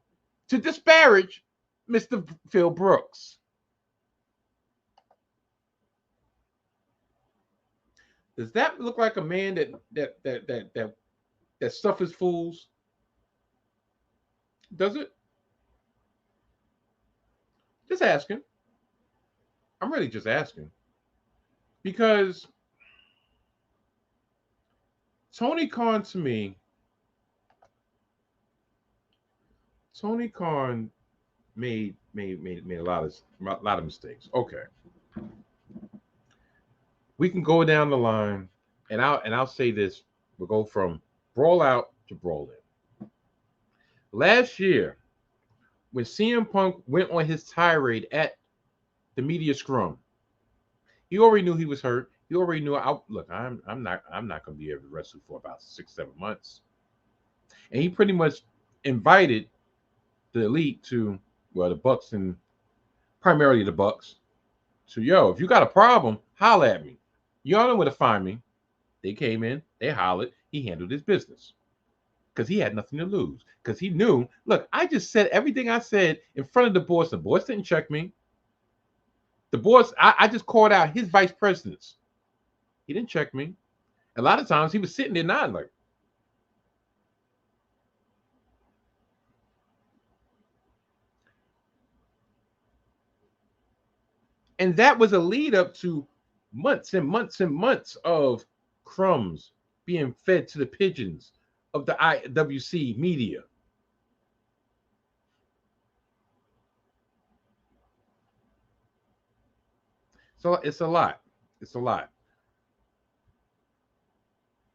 to disparage Mr. Phil Brooks. Does that look like a man that suffers fools? Does it? Just asking. I'm really just asking. Because Tony Khan, to me, Tony Khan made a lot of mistakes. Okay. We can go down the line I'll say this: we'll go from brawl out to brawl in. Last year, when CM Punk went on his tirade at the media scrum, he already knew he was hurt. He already knew. Look, I'm not going to be able to wrestle for about 6-7 months, and he pretty much invited the elite to, well, the Bucks and primarily the Bucks, to, yo, if you got a problem, holler at me. Y'all know where to find me. They came in, they hollered, he handled his business because he had nothing to lose. Because he knew, look, I just said everything I said in front of the boss. The boss didn't check me. The boss, I just called out his vice presidents. He didn't check me. A lot of times he was sitting there nodding like. And that was a lead up to months and months and months of crumbs being fed to the pigeons of the IWC media. So it's a lot. It's a lot.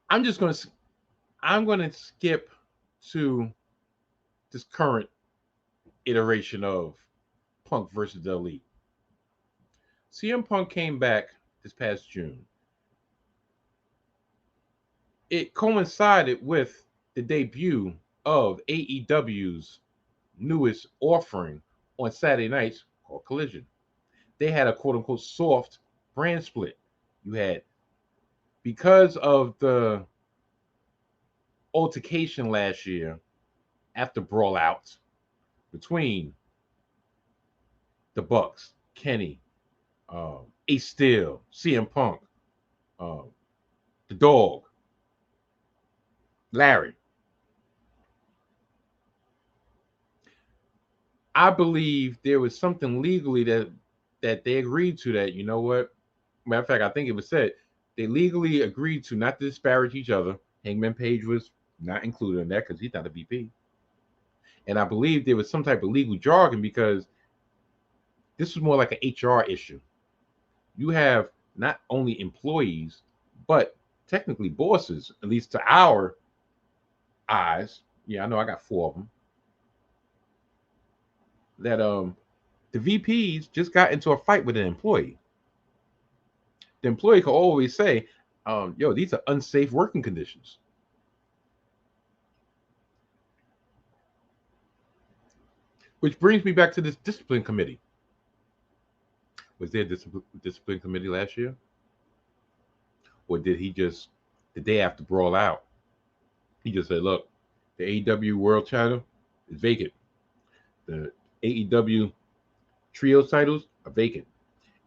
I'm just going to skip to this current iteration of Punk versus the Elite. CM Punk came back this past June. It coincided with the debut of AEW's newest offering on Saturday nights called Collision. They had a quote unquote soft brand split. You had, because of the altercation last year after brawl outs between the Bucks, Kenny, Ace Steel, CM Punk, the Dog, Larry. I believe there was something legally that they agreed to, that, you know what? Matter of fact, I think it was said they legally agreed to not to disparage each other. Hangman Page was not included in that because he's not a VP. And I believe there was some type of legal jargon because this was more like an HR issue. You have not only employees, but technically bosses, at least to our eyes. Yeah, I know I got 4 of them. That the VPs just got into a fight with an employee. The employee could always say, yo, these are unsafe working conditions. Which brings me back to this discipline committee. Was there a discipline committee last year? Or did he just, the day after Brawl Out, he just said, look, the AEW World title is vacant. The AEW Trios titles are vacant.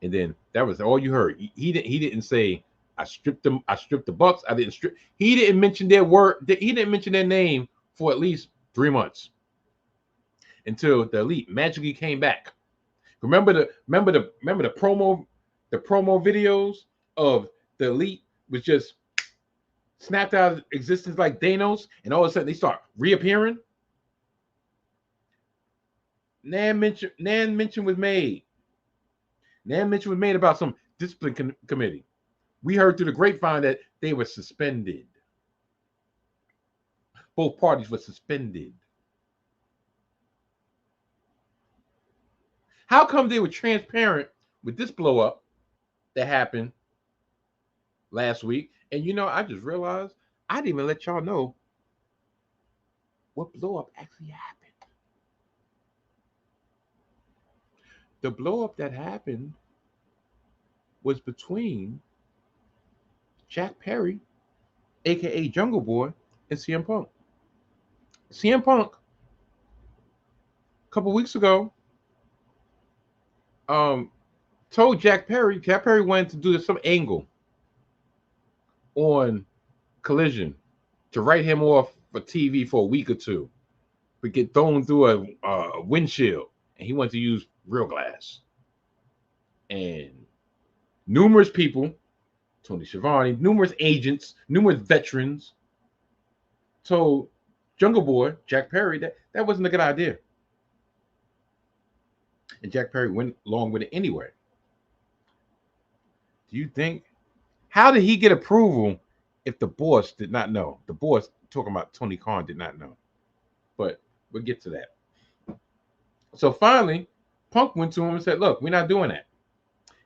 And then that was all you heard. He didn't say, I stripped them, I stripped the Bucks. I didn't strip. He didn't mention their word. He didn't mention their name for at least 3 months until the Elite magically came back. Remember the promo videos of the Elite was just snapped out of existence like Thanos, and all of a sudden they start reappearing. Nan mention was made. Nan mention was made about some discipline committee. We heard through the grapevine that they were suspended. Both parties were suspended. How come they were transparent with this blow up that happened last week? And you know, I just realized I didn't even let y'all know what blow up actually happened. The blow up that happened was between Jack Perry, aka Jungle Boy, and CM Punk. CM Punk, a couple weeks ago, told Jack Perry wanted to do some angle on Collision to write him off for TV for a week or two, but get thrown through a windshield, and he wanted to use real glass. And numerous people, Tony Schiavone, numerous agents, numerous veterans, told Jungle Boy, Jack Perry, that wasn't a good idea. And Jack Perry went along with it anyway. Do you think, how did he get approval if the boss did not know. The boss talking about Tony Khan did not know. But we'll get to that. So finally, Punk went to him and said, look, we're not doing that.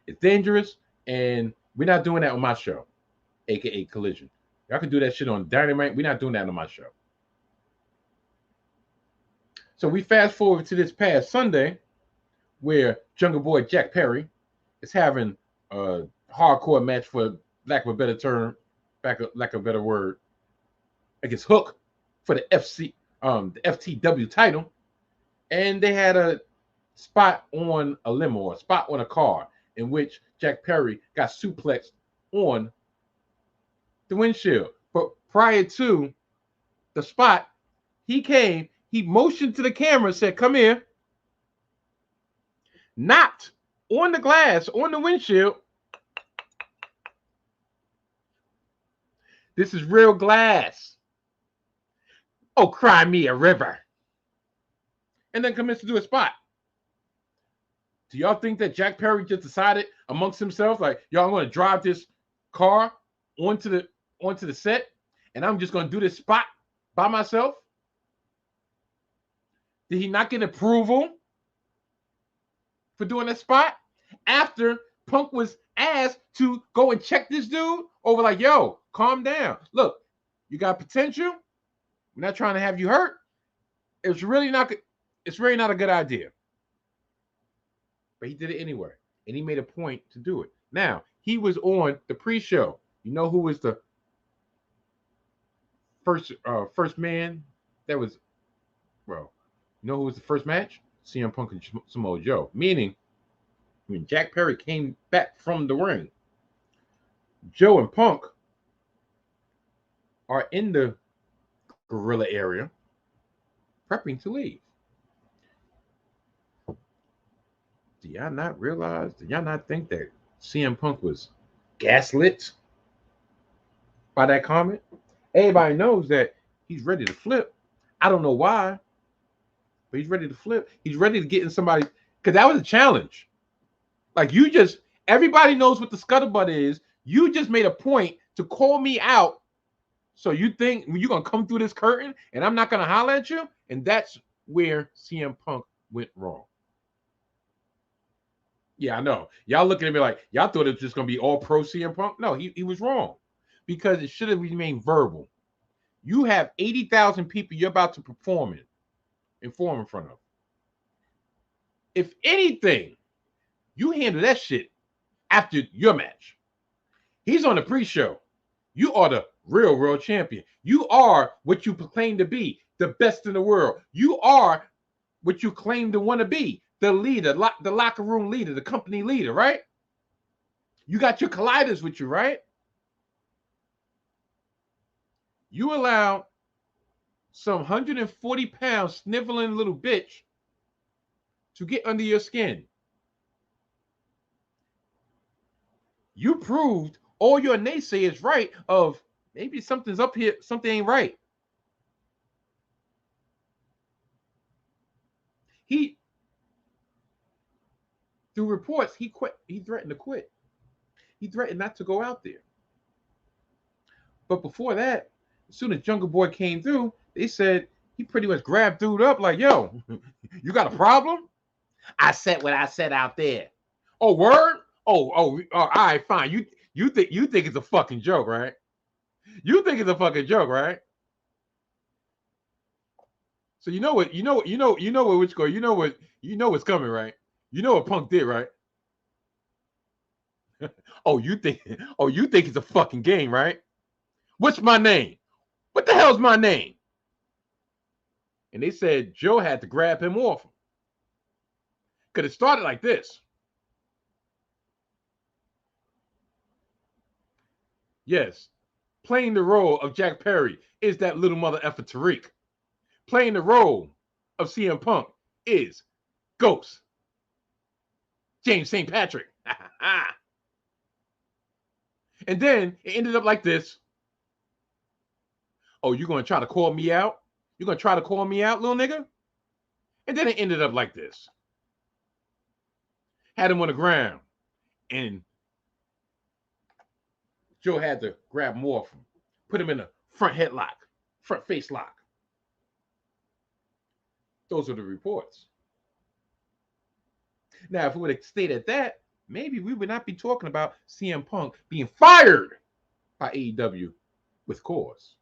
It's dangerous, and we're not doing that on my show, aka Collision. Y'all can do that shit on Dynamite. We're not doing that on my show. So we fast forward to this past Sunday, where Jungle Boy Jack Perry is having a hardcore match, for lack of a better term, lack of a better word, against Hook for the the FTW title, and they had a spot on a limo, or a spot on a car, in which Jack Perry got suplexed on the windshield. But prior to the spot, he motioned to the camera, said, "Come here," knocked on the glass, on the windshield. This is real glass. Oh, cry me a river. And then commenced to do a spot. Do y'all think that Jack Perry just decided amongst himself, like, y'all, I'm going to drive this car onto the set, and I'm just going to do this spot by myself? Did he not get approval for doing that spot after Punk was asked to go and check this dude over, like, yo, calm down. Look, you got potential. We're not trying to have you hurt. It's really not a good idea. But he did it anyway, and he made a point to do it. Now, he was on the pre-show. You know who was the first man that was, well, you know who was the first match? CM Punk and Samoa Joe. Meaning, when Jack Perry came back from the ring, Joe and Punk are in the gorilla area prepping to leave. Do y'all not realize? Do y'all not think that CM Punk was gaslit by that comment? Everybody knows that he's ready to flip. I don't know why, but he's ready to flip. He's ready to get in somebody, because that was a challenge. Like, everybody knows what the scuttlebutt is. You just made a point to call me out. So you think you're going to come through this curtain and I'm not going to holler at you? And that's where CM Punk went wrong. Yeah, I know. Y'all looking at me like, y'all thought it was just going to be all pro CM Punk? No, he was wrong, because it should have remained verbal. You have 80,000 people you're about to perform in front of. If anything, you handle that shit after your match. He's on the pre-show. You are the real world champion. You are what you proclaim to be, the best in the world. You are what you claim to want to be, the leader, the locker room leader, the company leader, right? You got your colliders with you, right? You allow some 140-pound sniveling little bitch to get under your skin. You proved all your naysayers right of maybe something's up here, something ain't right. Through reports, he quit. He threatened to quit. He threatened not to go out there. But before that, as soon as Jungle Boy came through, they said he pretty much grabbed dude up like, yo, you got a problem? I said what I said out there. Oh, word? Oh, all right, fine. You think it's a fucking joke, right? You think it's a fucking joke, right? So you know what which go, you know what's coming, right? You know what Punk did, right? You think it's a fucking game, right? What's my name? What the hell's my name? And they said Joe had to grab him off him. Because it started like this. Yes, playing the role of Jack Perry is that little mother effer Tariq. Playing the role of CM Punk is Ghost. James St. Patrick. And then it ended up like this. Oh, you're going to try to call me out? You're going to try to call me out, little nigga? And then it ended up like this. Had him on the ground. And Joe had to grab him off him. put him in a front headlock, front face lock. Those are the reports. Now, if we would have stayed at that, maybe we would not be talking about CM Punk being fired by AEW with cause.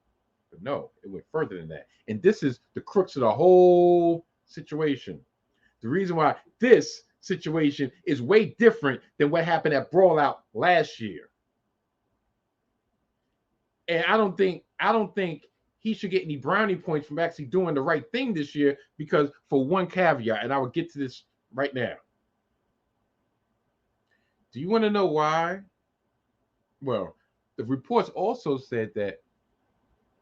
But no, it went further than that. And this is the crux of the whole situation. The reason why this situation is way different than what happened at Brawlout last year. And I don't think he should get any brownie points from actually doing the right thing this year, because for one caveat, and I will get to this right now. Do you want to know why? Well, the reports also said that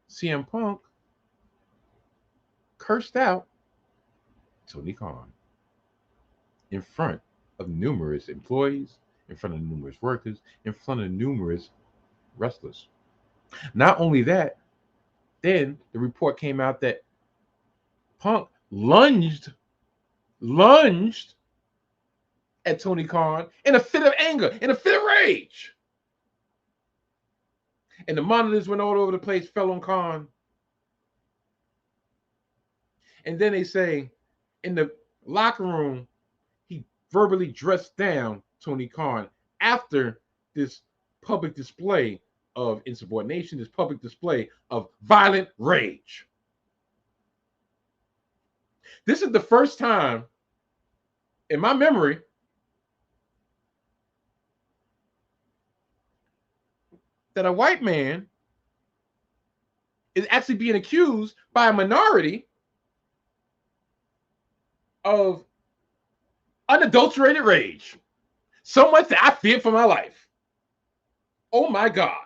CM Punk cursed out Tony Khan in front of numerous employees, in front of numerous workers, in front of numerous wrestlers. Not only that, then the report came out that Punk lunged at Tony Khan in a fit of anger, in a fit of rage. And the monitors went all over the place, fell on Khan. And then they say in the locker room, he verbally dressed down Tony Khan after this public display of insubordination, this public display of violent rage. This is the first time in my memory that a white man is actually being accused by a minority of unadulterated rage. So much that I fear for my life. Oh my God.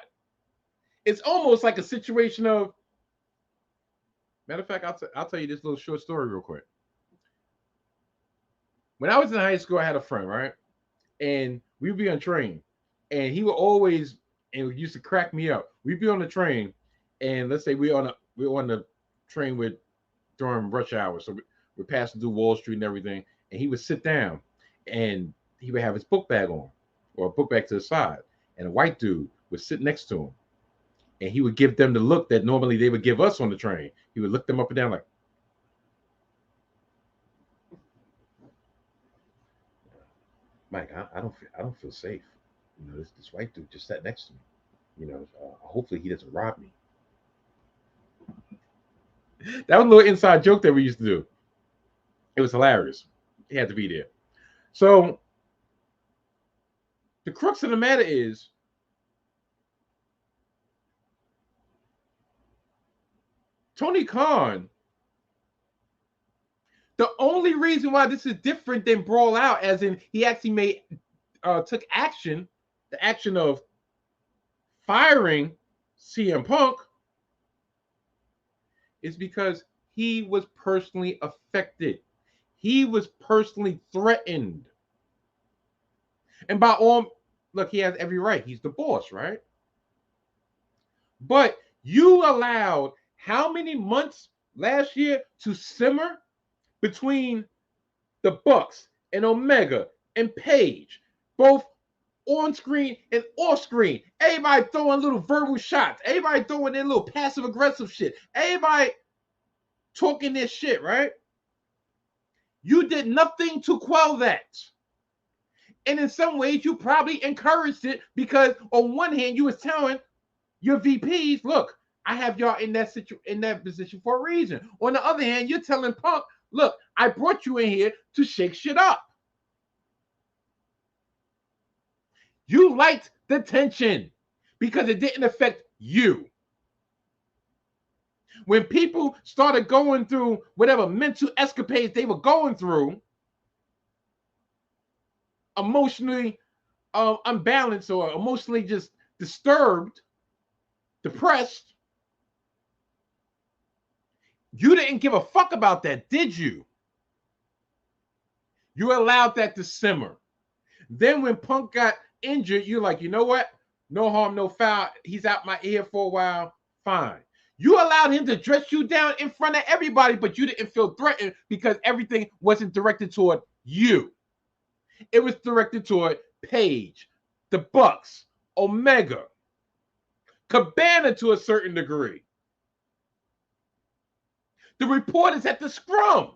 It's almost like a situation of, matter of fact, I'll tell you this little short story real quick. When I was in high school, I had a friend, right? And we would be on a train, and he would always, and it used to crack me up. We'd be on the train, and let's say we're on the train during rush hour, so we're passing through Wall Street and everything, and he would sit down, and he would have his book bag on, or a book bag to the side, and a white dude would sit next to him, and he would give them the look that normally they would give us on the train. He would look them up and down like, Mike, I don't feel safe. You know, this white dude just sat next to me. You know, hopefully he doesn't rob me. That was a little inside joke that we used to do. It was hilarious. He had to be there. So the crux of the matter is, Tony Khan, the only reason why this is different than Brawl Out, as in he actually took action, the action of firing CM Punk, is because he was personally affected. He was personally threatened. And by all, look, he has every right. He's the boss, right? But you allowed how many months last year to simmer between the Bucks and Omega and Page, both on screen and off screen? Everybody throwing little verbal shots. Everybody throwing their little passive aggressive shit. Everybody talking their shit, right? You did nothing to quell that. And in some ways, you probably encouraged it, because on one hand, you was telling your VPs, look, I have y'all in that position for a reason. On the other hand, you're telling Punk, look, I brought you in here to shake shit up. You liked the tension because it didn't affect you. When people started going through whatever mental escapades they were going through, emotionally unbalanced or emotionally just disturbed, depressed, you didn't give a fuck about that, did you? You allowed that to simmer. Then when Punk got injured, you're like, you know what? No harm, no foul. He's out my ear for a while. Fine. You allowed him to dress you down in front of everybody, but you didn't feel threatened because everything wasn't directed toward you. It was directed toward Page, the Bucks, Omega. Cabana to a certain degree. The reporters at the scrum,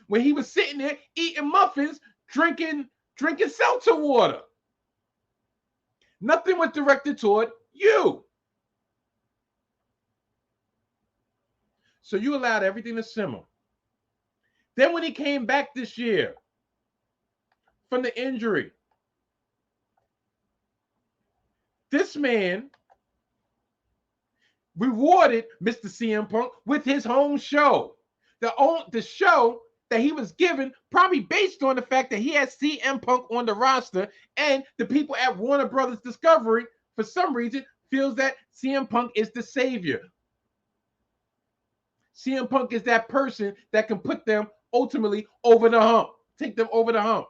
when he was sitting there eating muffins, drinking seltzer water. Nothing was directed toward you. So you allowed everything to simmer. Then when he came back this year from the injury, this man rewarded Mr. CM Punk with his home show. The show that he was given, probably based on the fact that he had CM Punk on the roster, and the people at Warner Brothers Discovery, for some reason, feels that CM Punk is the savior. CM Punk is that person that can put them ultimately over the hump, take them over the hump.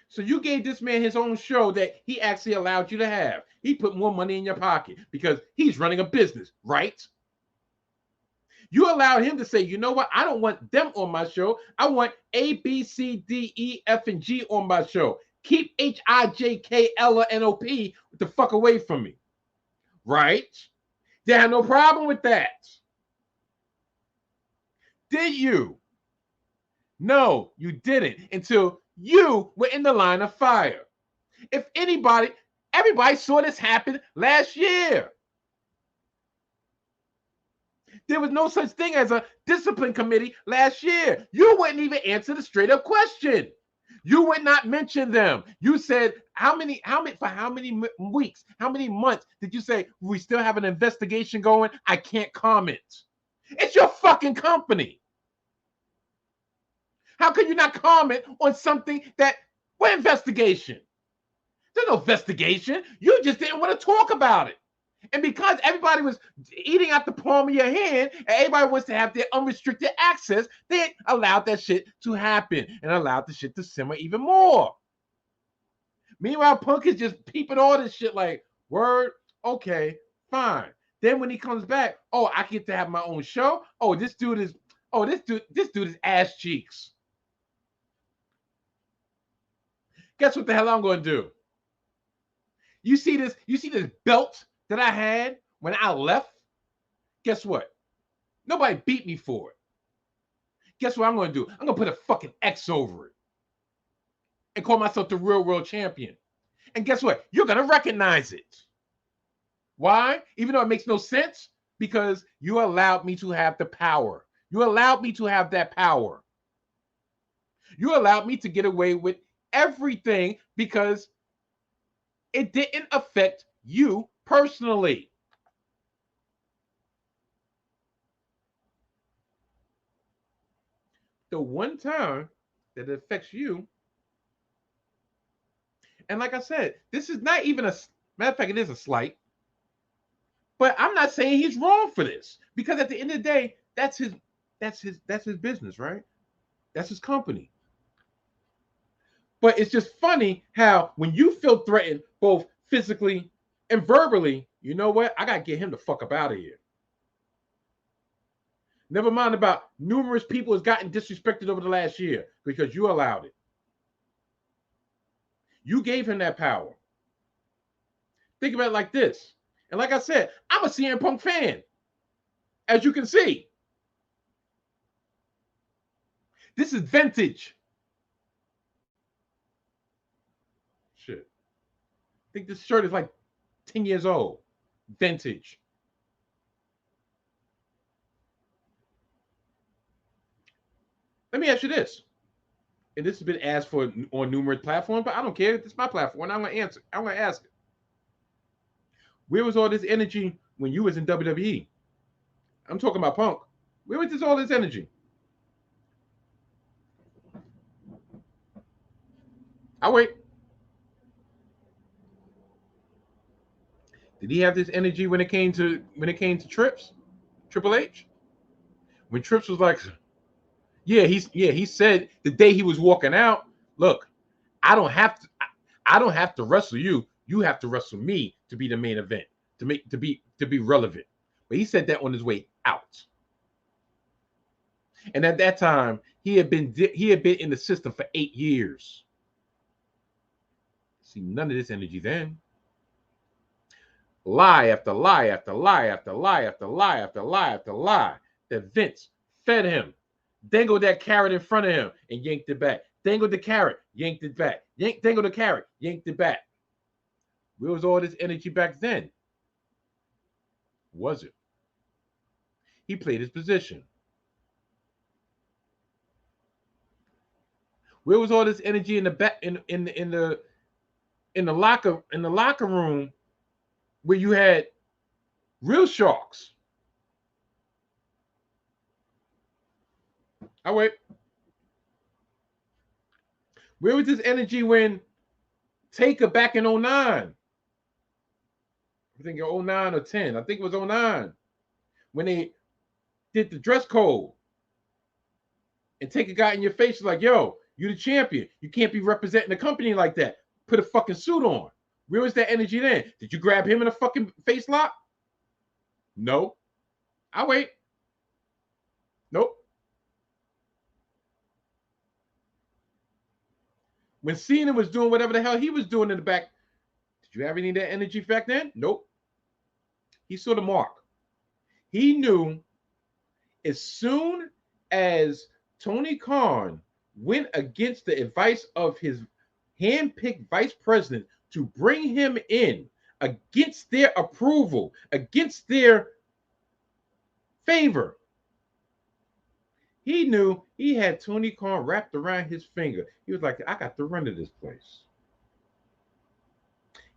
So you gave this man his own show that he actually allowed you to have. He put more money in your pocket because he's running a business, right? You allowed him to say, you know what? I don't want them on my show. I want A, B, C, D, E, F, and G on my show. Keep H, I, J, K, L, and O, P the fuck away from me. Right? They had no problem with that. Did you? No, you didn't until you were in the line of fire. If anybody, everybody saw this happen last year. There was no such thing as a discipline committee last year. You wouldn't even answer the straight up question. You would not mention them. You said how many weeks, how many months did you say we still have an investigation going? I can't comment. It's your fucking company. How can you not comment on something that, what investigation? There's no investigation. You just didn't want to talk about it. And because everybody was eating out the palm of your hand and everybody wants to have their unrestricted access, they allowed that shit to happen and allowed the shit to simmer even more. Meanwhile, Punk is just peeping all this shit like, word, okay, fine. Then when he comes back, oh, I get to have my own show. Oh, this dude is ass cheeks. Guess what the hell I'm going to do? You see this belt that I had when I left? Guess what? Nobody beat me for it. Guess what I'm going to do? I'm going to put a fucking X over it and call myself the real world champion. And guess what? You're going to recognize it. Why? Even though it makes no sense, because you allowed me to have the power. You allowed me to have that power. You allowed me to get away with everything because it didn't affect you personally. The one time that it affects you, and like I said, this is not even a matter of fact, it is a slight. But I'm not saying he's wrong for this, because at the end of the day, that's his business, right? That's his company. But it's just funny how when you feel threatened, both physically and verbally, you know what? I got to get him the fuck up out of here. Never mind about numerous people has gotten disrespected over the last year because you allowed it. You gave him that power. Think about it like this. And like I said, I'm a CM Punk fan. As you can see. This is vintage. Shit. I think this shirt is like 10 years old. Vintage. Let me ask you this. And this has been asked for on numerous platforms, but I don't care. It's my platform. I'm going to answer. I'm going to ask it. Where was all this energy when you was in WWE? I'm talking about Punk. Where was all this energy? I'll wait. Did he have this energy when it came to Trips? Triple H? When Trips was like, he said the day he was walking out, look, I don't have to wrestle you. You have to wrestle me to be the main event, to be relevant. But he said that on his way out. And at that time, he had been in the system for 8 years. See none of this energy then. Lie after lie after lie after lie after lie after lie after lie that Vince fed him. Dangled that carrot in front of him and yanked it back. Dangled the carrot, yanked it back. Dangled the carrot, yanked it back. Where was all this energy back then? Was it? He played his position. Where was all this energy in the back in the locker room where you had real sharks? I wait. Where was this energy when Taker back in 09? I think 09 or 10. I think it was 09 when they did the dress code and Taker got in your face like, yo, you the champion. You can't be representing the company like that. Put a fucking suit on. Where was that energy then? Did you grab him in a fucking face lock? No. I wait. Nope. When Cena was doing whatever the hell he was doing in the back, did you have any of that energy back then? Nope. He saw the mark. He knew as soon as Tony Khan went against the advice of his hand-picked vice president to bring him in against their approval, against their favor, he knew he had Tony Khan wrapped around his finger. He was like, I got to run to this place.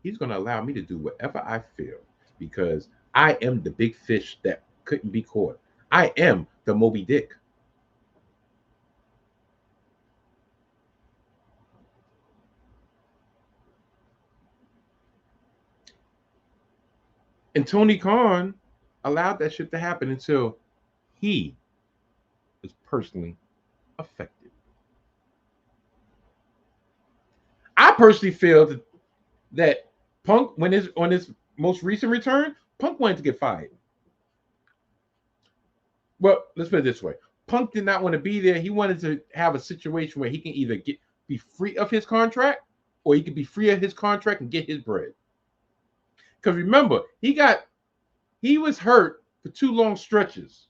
He's going to allow me to do whatever I feel because I am the big fish that couldn't be caught. I am the Moby Dick. And Tony Khan allowed that shit to happen until he was personally affected. I personally feel that Punk, on his most recent return, Punk wanted to get fired. Well, let's put it this way. Punk did not want to be there. He wanted to have a situation where he can either be free of his contract or he could be free of his contract and get his bread. Because remember, he was hurt for 2 long stretches.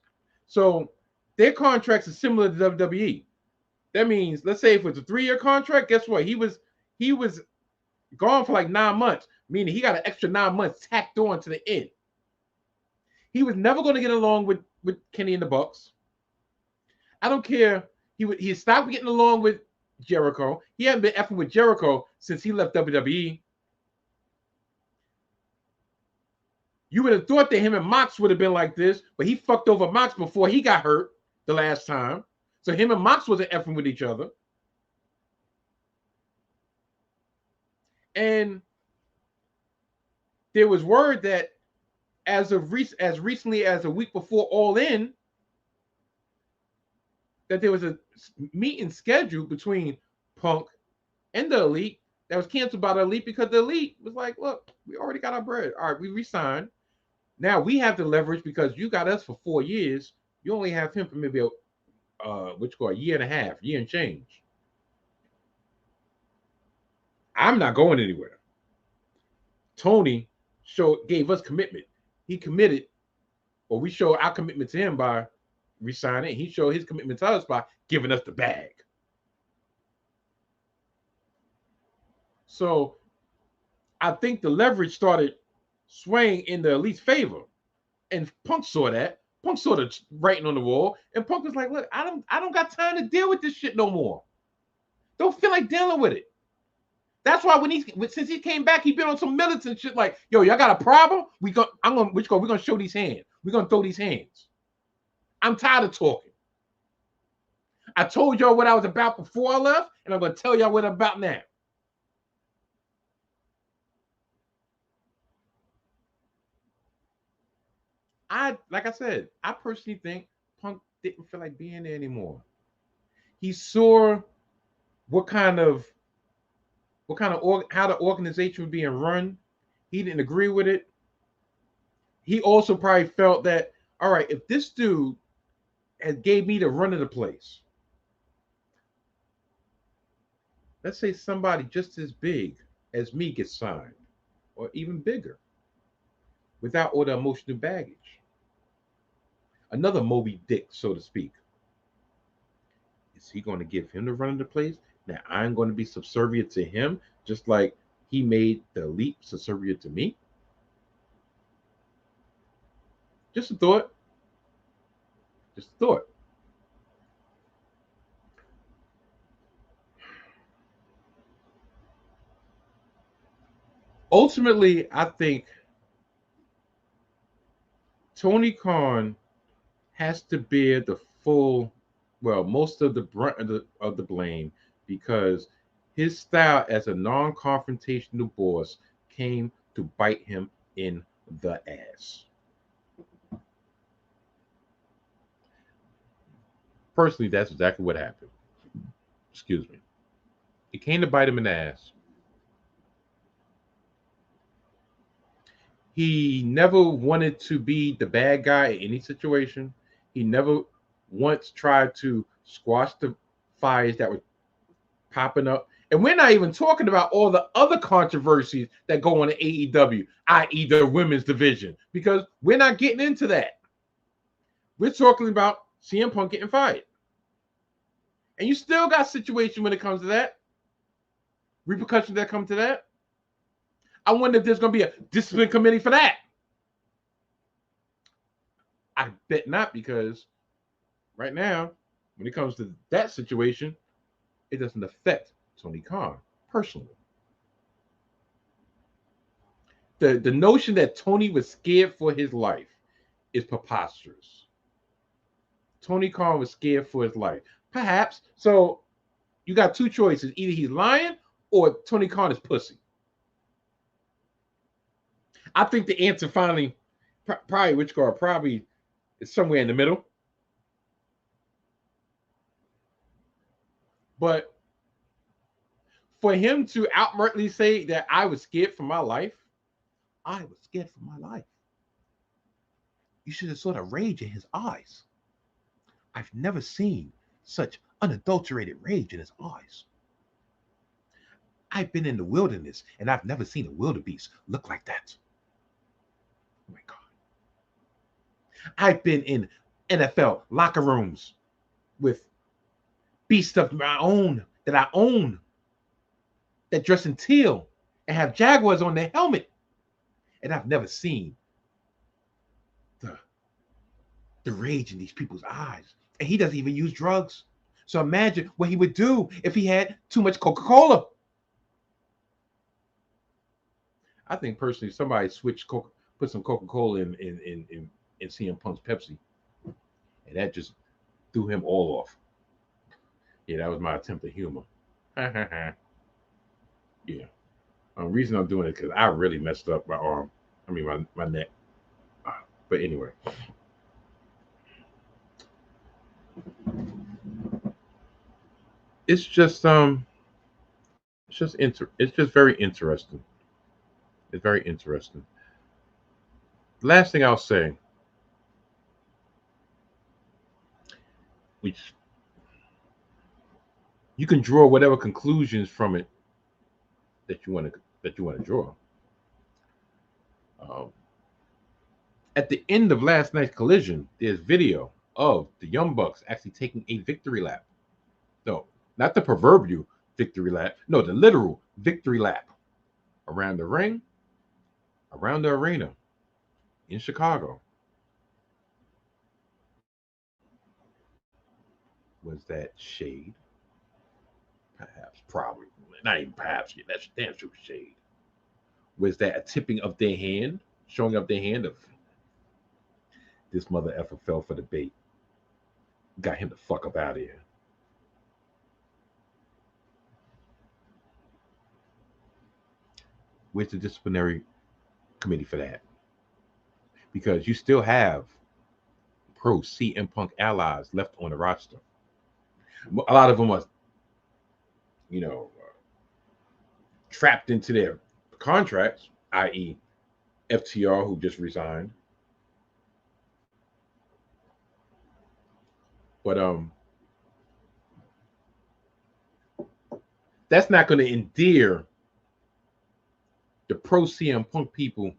So their contracts are similar to WWE. That means, let's say if it's a 3-year contract, guess what? He was gone for like 9 months, meaning he got an extra 9 months tacked on to the end. He was never going to get along with Kenny and the Bucks. I don't care. He stopped getting along with Jericho. He hadn't been effing with Jericho since he left WWE. You would have thought that him and Mox would have been like this, but he fucked over Mox before he got hurt the last time. So him and Mox wasn't effing with each other. And there was word that as recently as a week before All In, that there was a meeting scheduled between Punk and the Elite that was canceled by the Elite because the Elite was like, look, we already got our bread. All right, we resigned. Now we have the leverage because you got us for 4 years. You only have him for maybe a year and a half, year and change. I'm not going anywhere. Tony gave us commitment. He committed, or we showed our commitment to him by resigning. He showed his commitment to us by giving us the bag. So I think the leverage started swaying in the Elite's favor. And Punk saw that. Punk saw the writing on the wall. And Punk was like, look, I don't got time to deal with this shit no more. Don't feel like dealing with it. That's why since he came back, he been on some militant shit like, yo, y'all got a problem? We're gonna show these hands. We're gonna throw these hands. I'm tired of talking. I told y'all what I was about before I left, and I'm gonna tell y'all what I'm about now. Like I said, I personally think Punk didn't feel like being there anymore. He saw how the organization was being run. He didn't agree with it. He also probably felt that, all right, if this dude gave me the run of the place, let's say somebody just as big as me gets signed, or even bigger, without all the emotional baggage. Another Moby Dick, so to speak. Is he going to give him the run of the place? Now I'm going to be subservient to him, just like he made the elite subservient to me? Just a thought. Just a thought. Ultimately, I think Tony Khan has to bear the full, well, most of the brunt of the blame, because his style as a non-confrontational boss came to bite him in the ass. Personally, that's exactly what happened. Excuse me. It came to bite him in the ass. He never wanted to be the bad guy in any situation. He never once tried to squash the fires that were popping up. And we're not even talking about all the other controversies that go on in AEW, i.e., the women's division, because we're not getting into that. We're talking about CM Punk getting fired. And you still got situation when it comes to that, repercussions that come to that. I wonder if there's going to be a discipline committee for that. I bet not, because right now, when it comes to that situation, it doesn't affect Tony Khan personally. The notion that Tony was scared for his life is preposterous. Tony Khan was scared for his life. Perhaps. So you got two choices. Either he's lying or Tony Khan is pussy. I think the answer finally, probably which guard, probably is somewhere in the middle. But for him to outrightly say that I was scared for my life, I was scared for my life. You should have saw the rage in his eyes. I've never seen such unadulterated rage in his eyes. I've been in the wilderness and I've never seen a wildebeest look like that. Oh my God. I've been in NFL locker rooms with beasts of my own that I own that dress in teal and have jaguars on their helmet. And I've never seen the rage in these people's eyes. And he doesn't even use drugs. So imagine what he would do if he had too much Coca-Cola. I think personally, somebody put some Coca-Cola in CM Punk's Pepsi, and that just threw him all off. Yeah, that was my attempt at humor. Yeah. Reason I'm doing it because I really messed up my arm. I mean my neck. But anyway. It's just it's just very interesting. It's very interesting. Last thing I'll say, which you can draw whatever conclusions from it that you want to draw. Um, at the end of last night's collision, there's video of the Young Bucks actually taking a victory lap. No, not the proverbial victory lap. No, the literal victory lap around the ring, around the arena in Chicago. Was that shade? Perhaps, probably. Not even perhaps. That's damn sure shade. Was that a tipping of their hand, showing up their hand of this mother effer fell for the bait? Got him the fuck up out of here. Where's the disciplinary committee for that? Because you still have pro CM Punk allies left on the roster. A lot of them are, you know, trapped into their contracts, i.e., FTR, who just resigned. But that's not going to endear the pro CM Punk people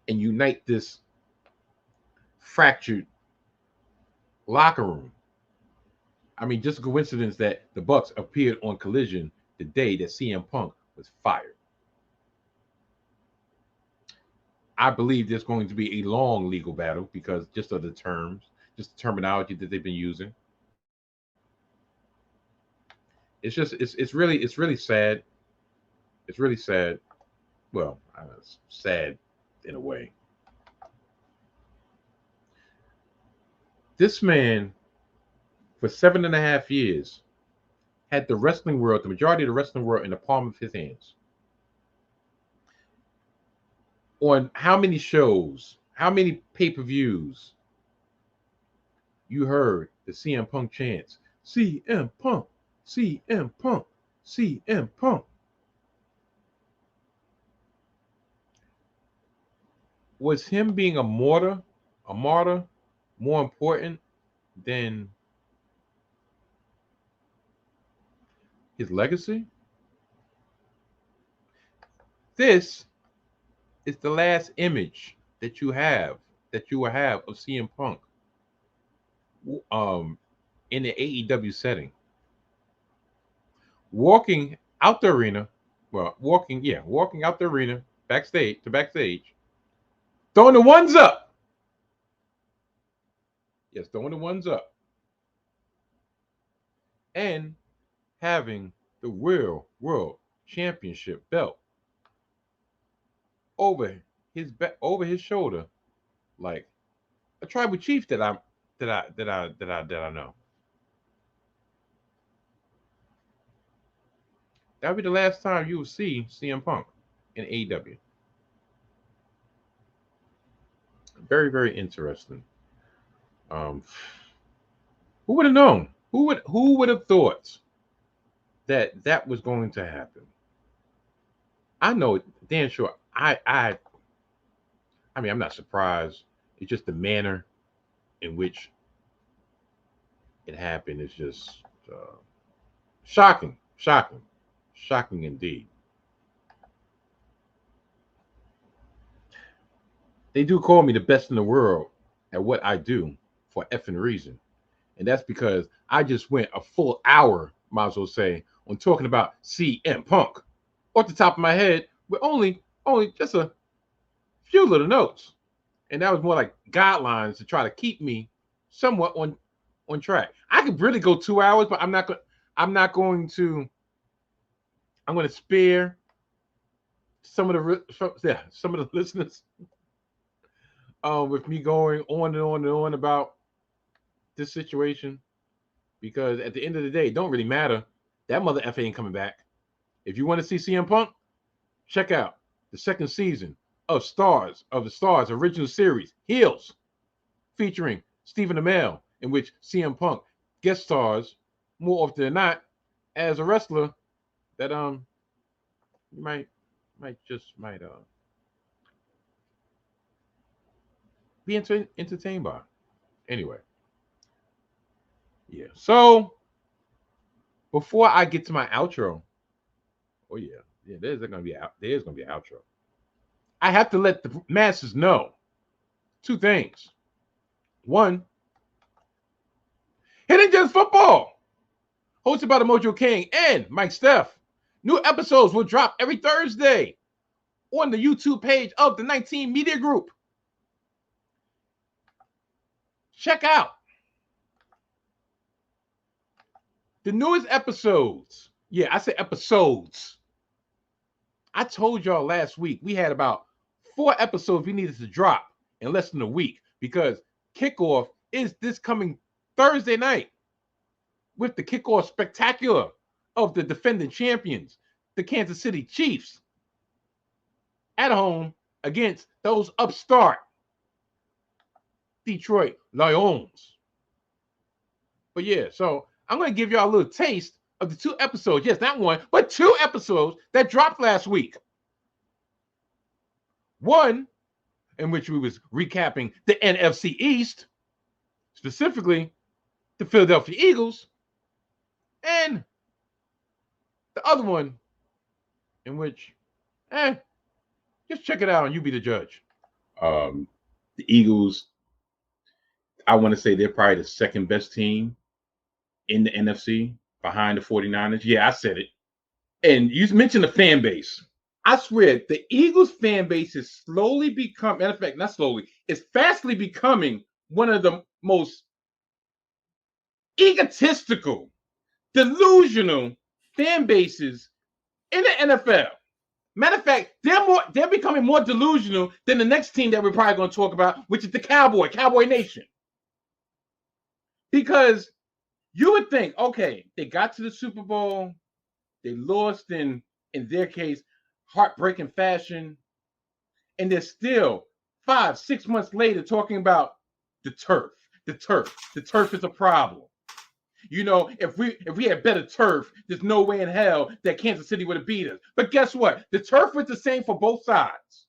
and unite this fractured locker room. I mean, just a coincidence that the Bucks appeared on Collision the day that CM Punk was fired. I believe there's going to be a long legal battle because just of the terms, just the terminology that they've been using. It's really sad. It's really sad. Well, it's sad in a way. This man, for 7.5 years, had the wrestling world, the majority of the wrestling world, in the palm of his hands. On how many shows, how many pay-per-views you heard the CM Punk chants, CM Punk, CM Punk, CM Punk. Was him being a martyr, more important than his legacy? This is the last image that you will have of CM Punk in the AEW setting. Walking out the arena, walking out the arena backstage, throwing the ones up. Yes, throwing the ones up. And having the world championship belt over his shoulder, like a tribal chief that I know. That'll be the last time you will see CM Punk in AEW. Very, very interesting. Who would have known? Who would have thought that was going to happen? I know it, damn sure. I mean, I'm not surprised. It's just the manner in which it happened is just shocking indeed. They do call me the best in the world at what I do for effing reason. And that's because I just went a full hour, might as well say, on talking about CM Punk off the top of my head with only just a few little notes. And that was more like guidelines to try to keep me somewhat on track. I could really go 2 hours, but I'm going to spare some of the listeners with me going on and on and on about this situation, because at the end of the day, it don't really matter. That mother F ain't coming back. If you want to see CM Punk, check out the second season of the Stars original series, Heels, featuring Stephen Amell, in which CM Punk guest stars more often than not as a wrestler that you might be entertained by. Anyway, yeah. So before I get to my outro, there's gonna be an outro. I have to let the masses know two things. One, Hidden Gems Football, hosted by the Mojo King and Mike Steph. New episodes will drop every Thursday on the YouTube page of the 19 Media Group. Check out the newest episodes. Yeah, I said episodes. I told y'all last week we had about 4 episodes we needed to drop in less than a week because kickoff is this coming Thursday night with the kickoff spectacular of the defending champions, the Kansas City Chiefs, at home against those upstart Detroit Lions. But yeah, so I'm going to give y'all a little taste of the 2 episodes. Yes, not 1, but 2 episodes that dropped last week. One in which we was recapping the NFC East, specifically the Philadelphia Eagles, and the other one in which Just check it out and you be the judge. The Eagles, I want to say they're probably the second best team in the NFC behind the 49ers. Yeah, I said it. And you mentioned the fan base. I swear, the Eagles fan base is slowly becoming, matter of fact, not slowly, it's fastly becoming one of the most egotistical, delusional fan bases in the NFL. Matter of fact, they're becoming more delusional than the next team that we're probably going to talk about, which is the Cowboy Nation. Because you would think, okay, they got to the Super Bowl, they lost in their case, heartbreaking fashion, and they're still 5-6 months later talking about the turf. The turf is a problem. You know, if we had better turf, there's no way in hell that Kansas City would have beat us. But guess what? The turf was the same for both sides.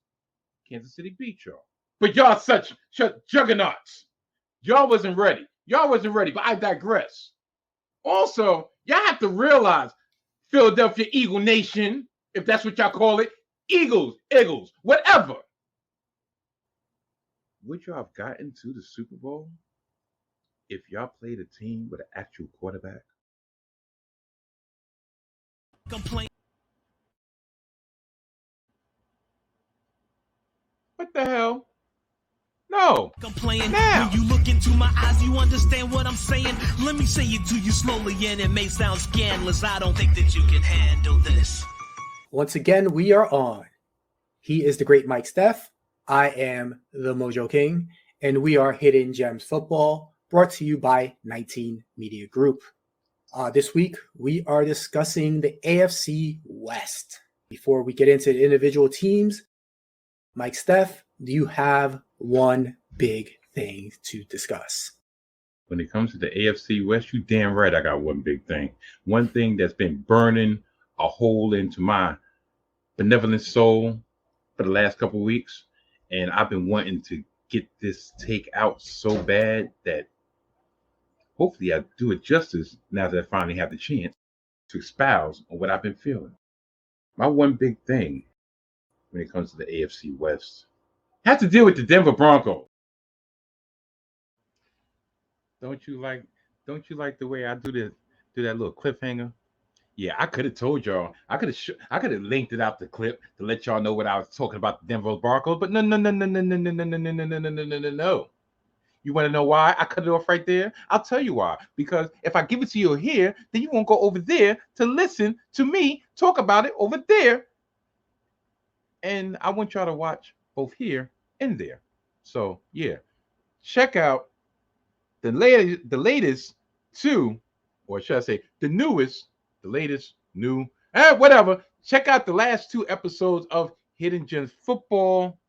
Kansas City beat y'all. But y'all such juggernauts. Y'all wasn't ready. But I digress. Also, y'all have to realize, Philadelphia Eagle Nation, if that's what y'all call it, Eagles, whatever. Would y'all have gotten to the Super Bowl if y'all played a team with an actual quarterback? Complain. What the hell? No. Complain. Now. When you look into my eyes, you understand what I'm saying. Let me say it to you slowly, and it may sound scandalous. I don't think that you can handle this. Once again, we are on. He is the great Mike Steph. I am the Mojo King, and we are Hidden Gems Football, brought to you by 19 Media Group. This week, we are discussing the AFC West. Before we get into the individual teams, Mike Steph, do you have one big thing to discuss? When it comes to the AFC West, you damn right I got one big thing. One thing that's been burning a hole into my benevolent soul for the last couple of weeks. And I've been wanting to get this take out so bad that hopefully I do it justice now that I finally have the chance to espouse on what I've been feeling. My one big thing when it comes to the AFC West has to deal with the Denver Broncos. Don't you like the way I do that little cliffhanger? Yeah, I could have told y'all. I could have linked it out the clip to let y'all know what I was talking about the Denver Broncos, but no. You want to know why I cut it off right there? I'll tell you why. Because if I give it to you here, then you won't go over there to listen to me talk about it over there. And I want y'all to watch both here and there. So yeah, check out the latest two, or should I say the latest new, whatever. Check out the last 2 episodes of Hidden Gems Football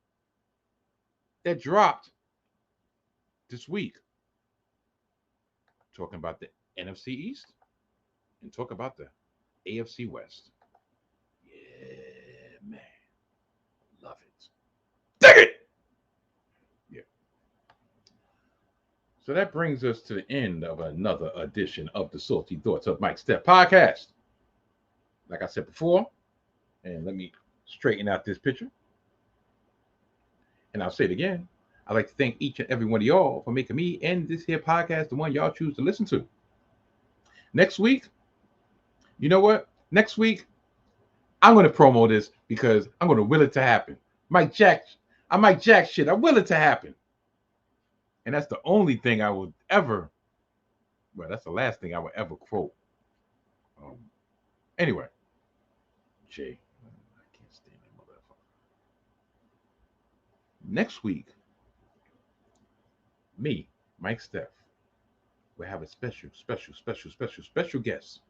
that dropped this week. Talking about the NFC East and talk about the AFC West. Yeah, man. Love it. Dig it! Yeah. So that brings us to the end of another edition of the Salty Thoughts of Mike Steph podcast. Like I said before, and let me straighten out this picture. And I'll say it again. I'd like to thank each and every one of y'all for making me and this here podcast the one y'all choose to listen to. Next week, you know what? Next week, I'm going to promo this because I'm going to will it to happen. I might jack shit. I will it to happen. And that's the only thing I will ever, well, that's the last thing I will ever quote. Anyway, Jay, I can't stand that motherfucker. Next week, me, Mike Steph, will have a special guest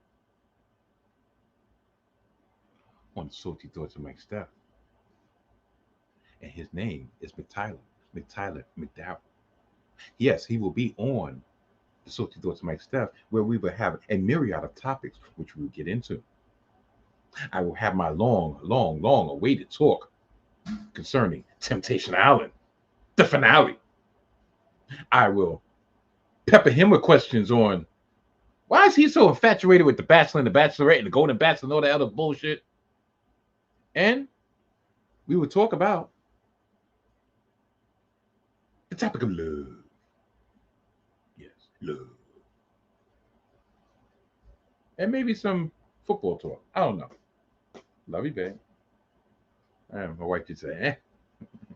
on Salty Thoughts of Mike Steph. And his name is McTyler McDowell. Yes, he will be on the Salty Thoughts of Mike Steph, where we will have a myriad of topics which we will get into. I will have my long awaited talk concerning Temptation Island, the finale. I will pepper him with questions on why is he so infatuated with the Bachelor and the Bachelorette and the Golden Bachelor and all that other bullshit. And we would talk about the topic of love. Yes, love. And maybe some football talk. I don't know. Love you, babe. My wife just say,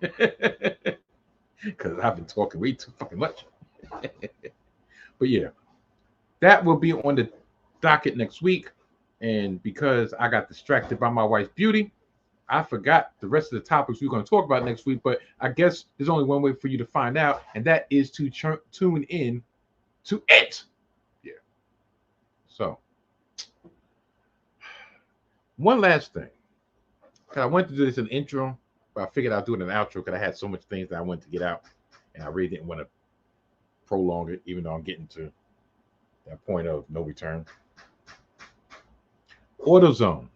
because I've been talking way too fucking much. But yeah, that will be on the docket next week. And because I got distracted by my wife's beauty, I forgot the rest of the topics we're going to talk about next week. But I guess there's only one way for you to find out, and that is to tune in to it. Yeah. So, one last thing. I wanted to do this in the intro, but I figured I'd do it in the outro because I had so much things that I wanted to get out, and I really didn't want to prolong it, even though I'm getting to that point of no return. AutoZone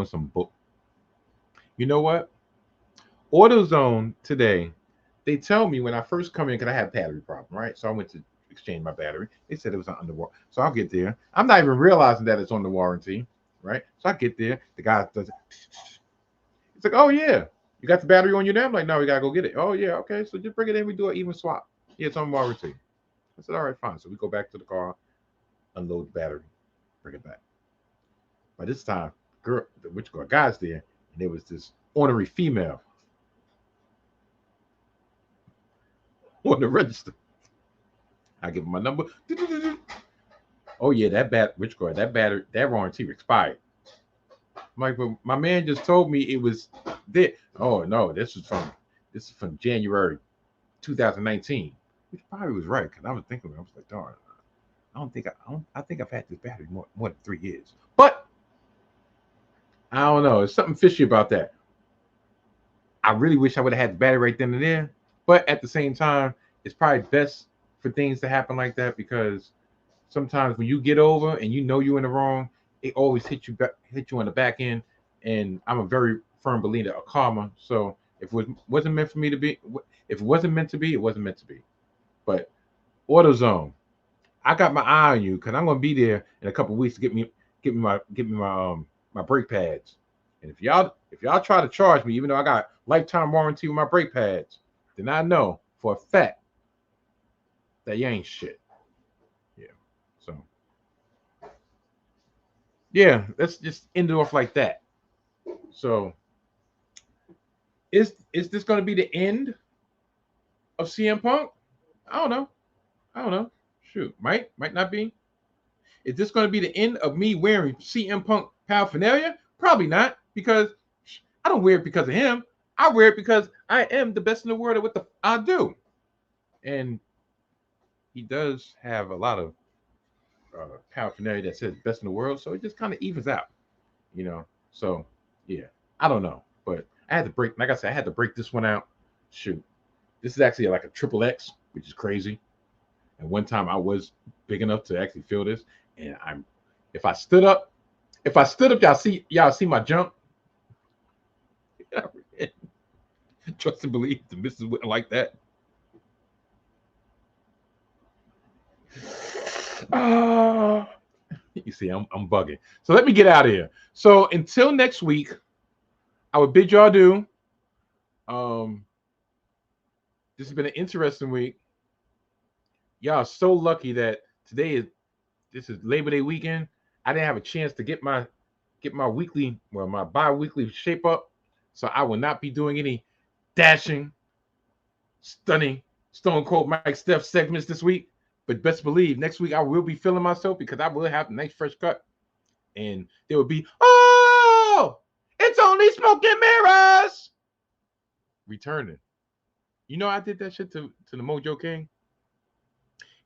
is some book. You know what? AutoZone today, they tell me when I first come in, because I had a battery problem, right? So I went to exchange my battery. They said it was under warranty. So I'll get there. I'm not even realizing that it's on the warranty, right? So I get there. The guy does it. It's like, oh, yeah. You got the battery on you now? I'm like, no, we got to go get it. Oh, yeah, okay. So just bring it in. We do an even swap. Yeah, it's on warranty. I said, all right, fine. So we go back to the car, unload the battery, bring it back. By this time, guy's there, and there was this ornery female on the register. I give him my number. Oh yeah, that warranty expired. I'm like, but my man just told me it was there. Oh no, this is from January 2019, which probably was right because I was thinking, I was like, darn, I think I've had this battery more than 3 years, but I don't know. There's something fishy about that. I really wish I would have had the battery right then and there, but at the same time, it's probably best for things to happen like that because sometimes when you get over and you know you're in the wrong, it always hit you on the back end. And I'm a very firm believer of karma. So if it wasn't meant for me to be, if it wasn't meant to be, it wasn't meant to be. But AutoZone, I got my eye on you because I'm gonna be there in a couple of weeks to get me my brake pads. And if y'all try to charge me, even though I got lifetime warranty with my brake pads, then I know for a fact that you ain't shit. Yeah. So yeah, let's just end it off like that. So is this gonna be the end of CM Punk? I don't know. Shoot, might not be. Is this going to be the end of me wearing CM Punk paraphernalia? Probably not, because I don't wear it because of him. I wear it because I am the best in the world at what I do. And he does have a lot of paraphernalia that says best in the world, so it just kind of evens out, you know. So yeah, I don't know, but I had to break. Like I said, I had to break this one out. Shoot, this is actually like a triple X, which is crazy. And one time I was big enough to actually feel this, and if I stood up, y'all see my jump. Trust and believe the missus wouldn't like that. You see, I'm bugging. So let me get out of here. So until next week, I would bid y'all adieu. This has been an interesting week. Y'all are so lucky that this is Labor Day weekend. I didn't have a chance to get my my bi-weekly shape up. So I will not be doing any dashing, stunning, Stone Cold Mike Steph segments this week. But best believe next week I will be feeling myself because I will have a nice fresh cut. And there will be, oh, it's only smoke and mirrors returning. You know, I did that shit to the Mojo King.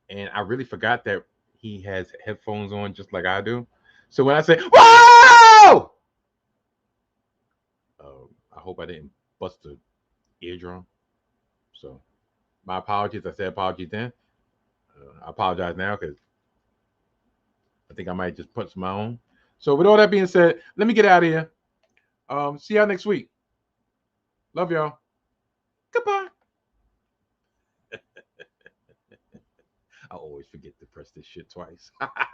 And I really forgot that he has headphones on just like I do. So when I say, whoa! I hope I didn't bust the eardrum. So my apologies. I said apologies then. I apologize now because I think I might just punch my own. So with all that being said, let me get out of here. See y'all next week. Love y'all. Goodbye. I always forget to press this shit twice.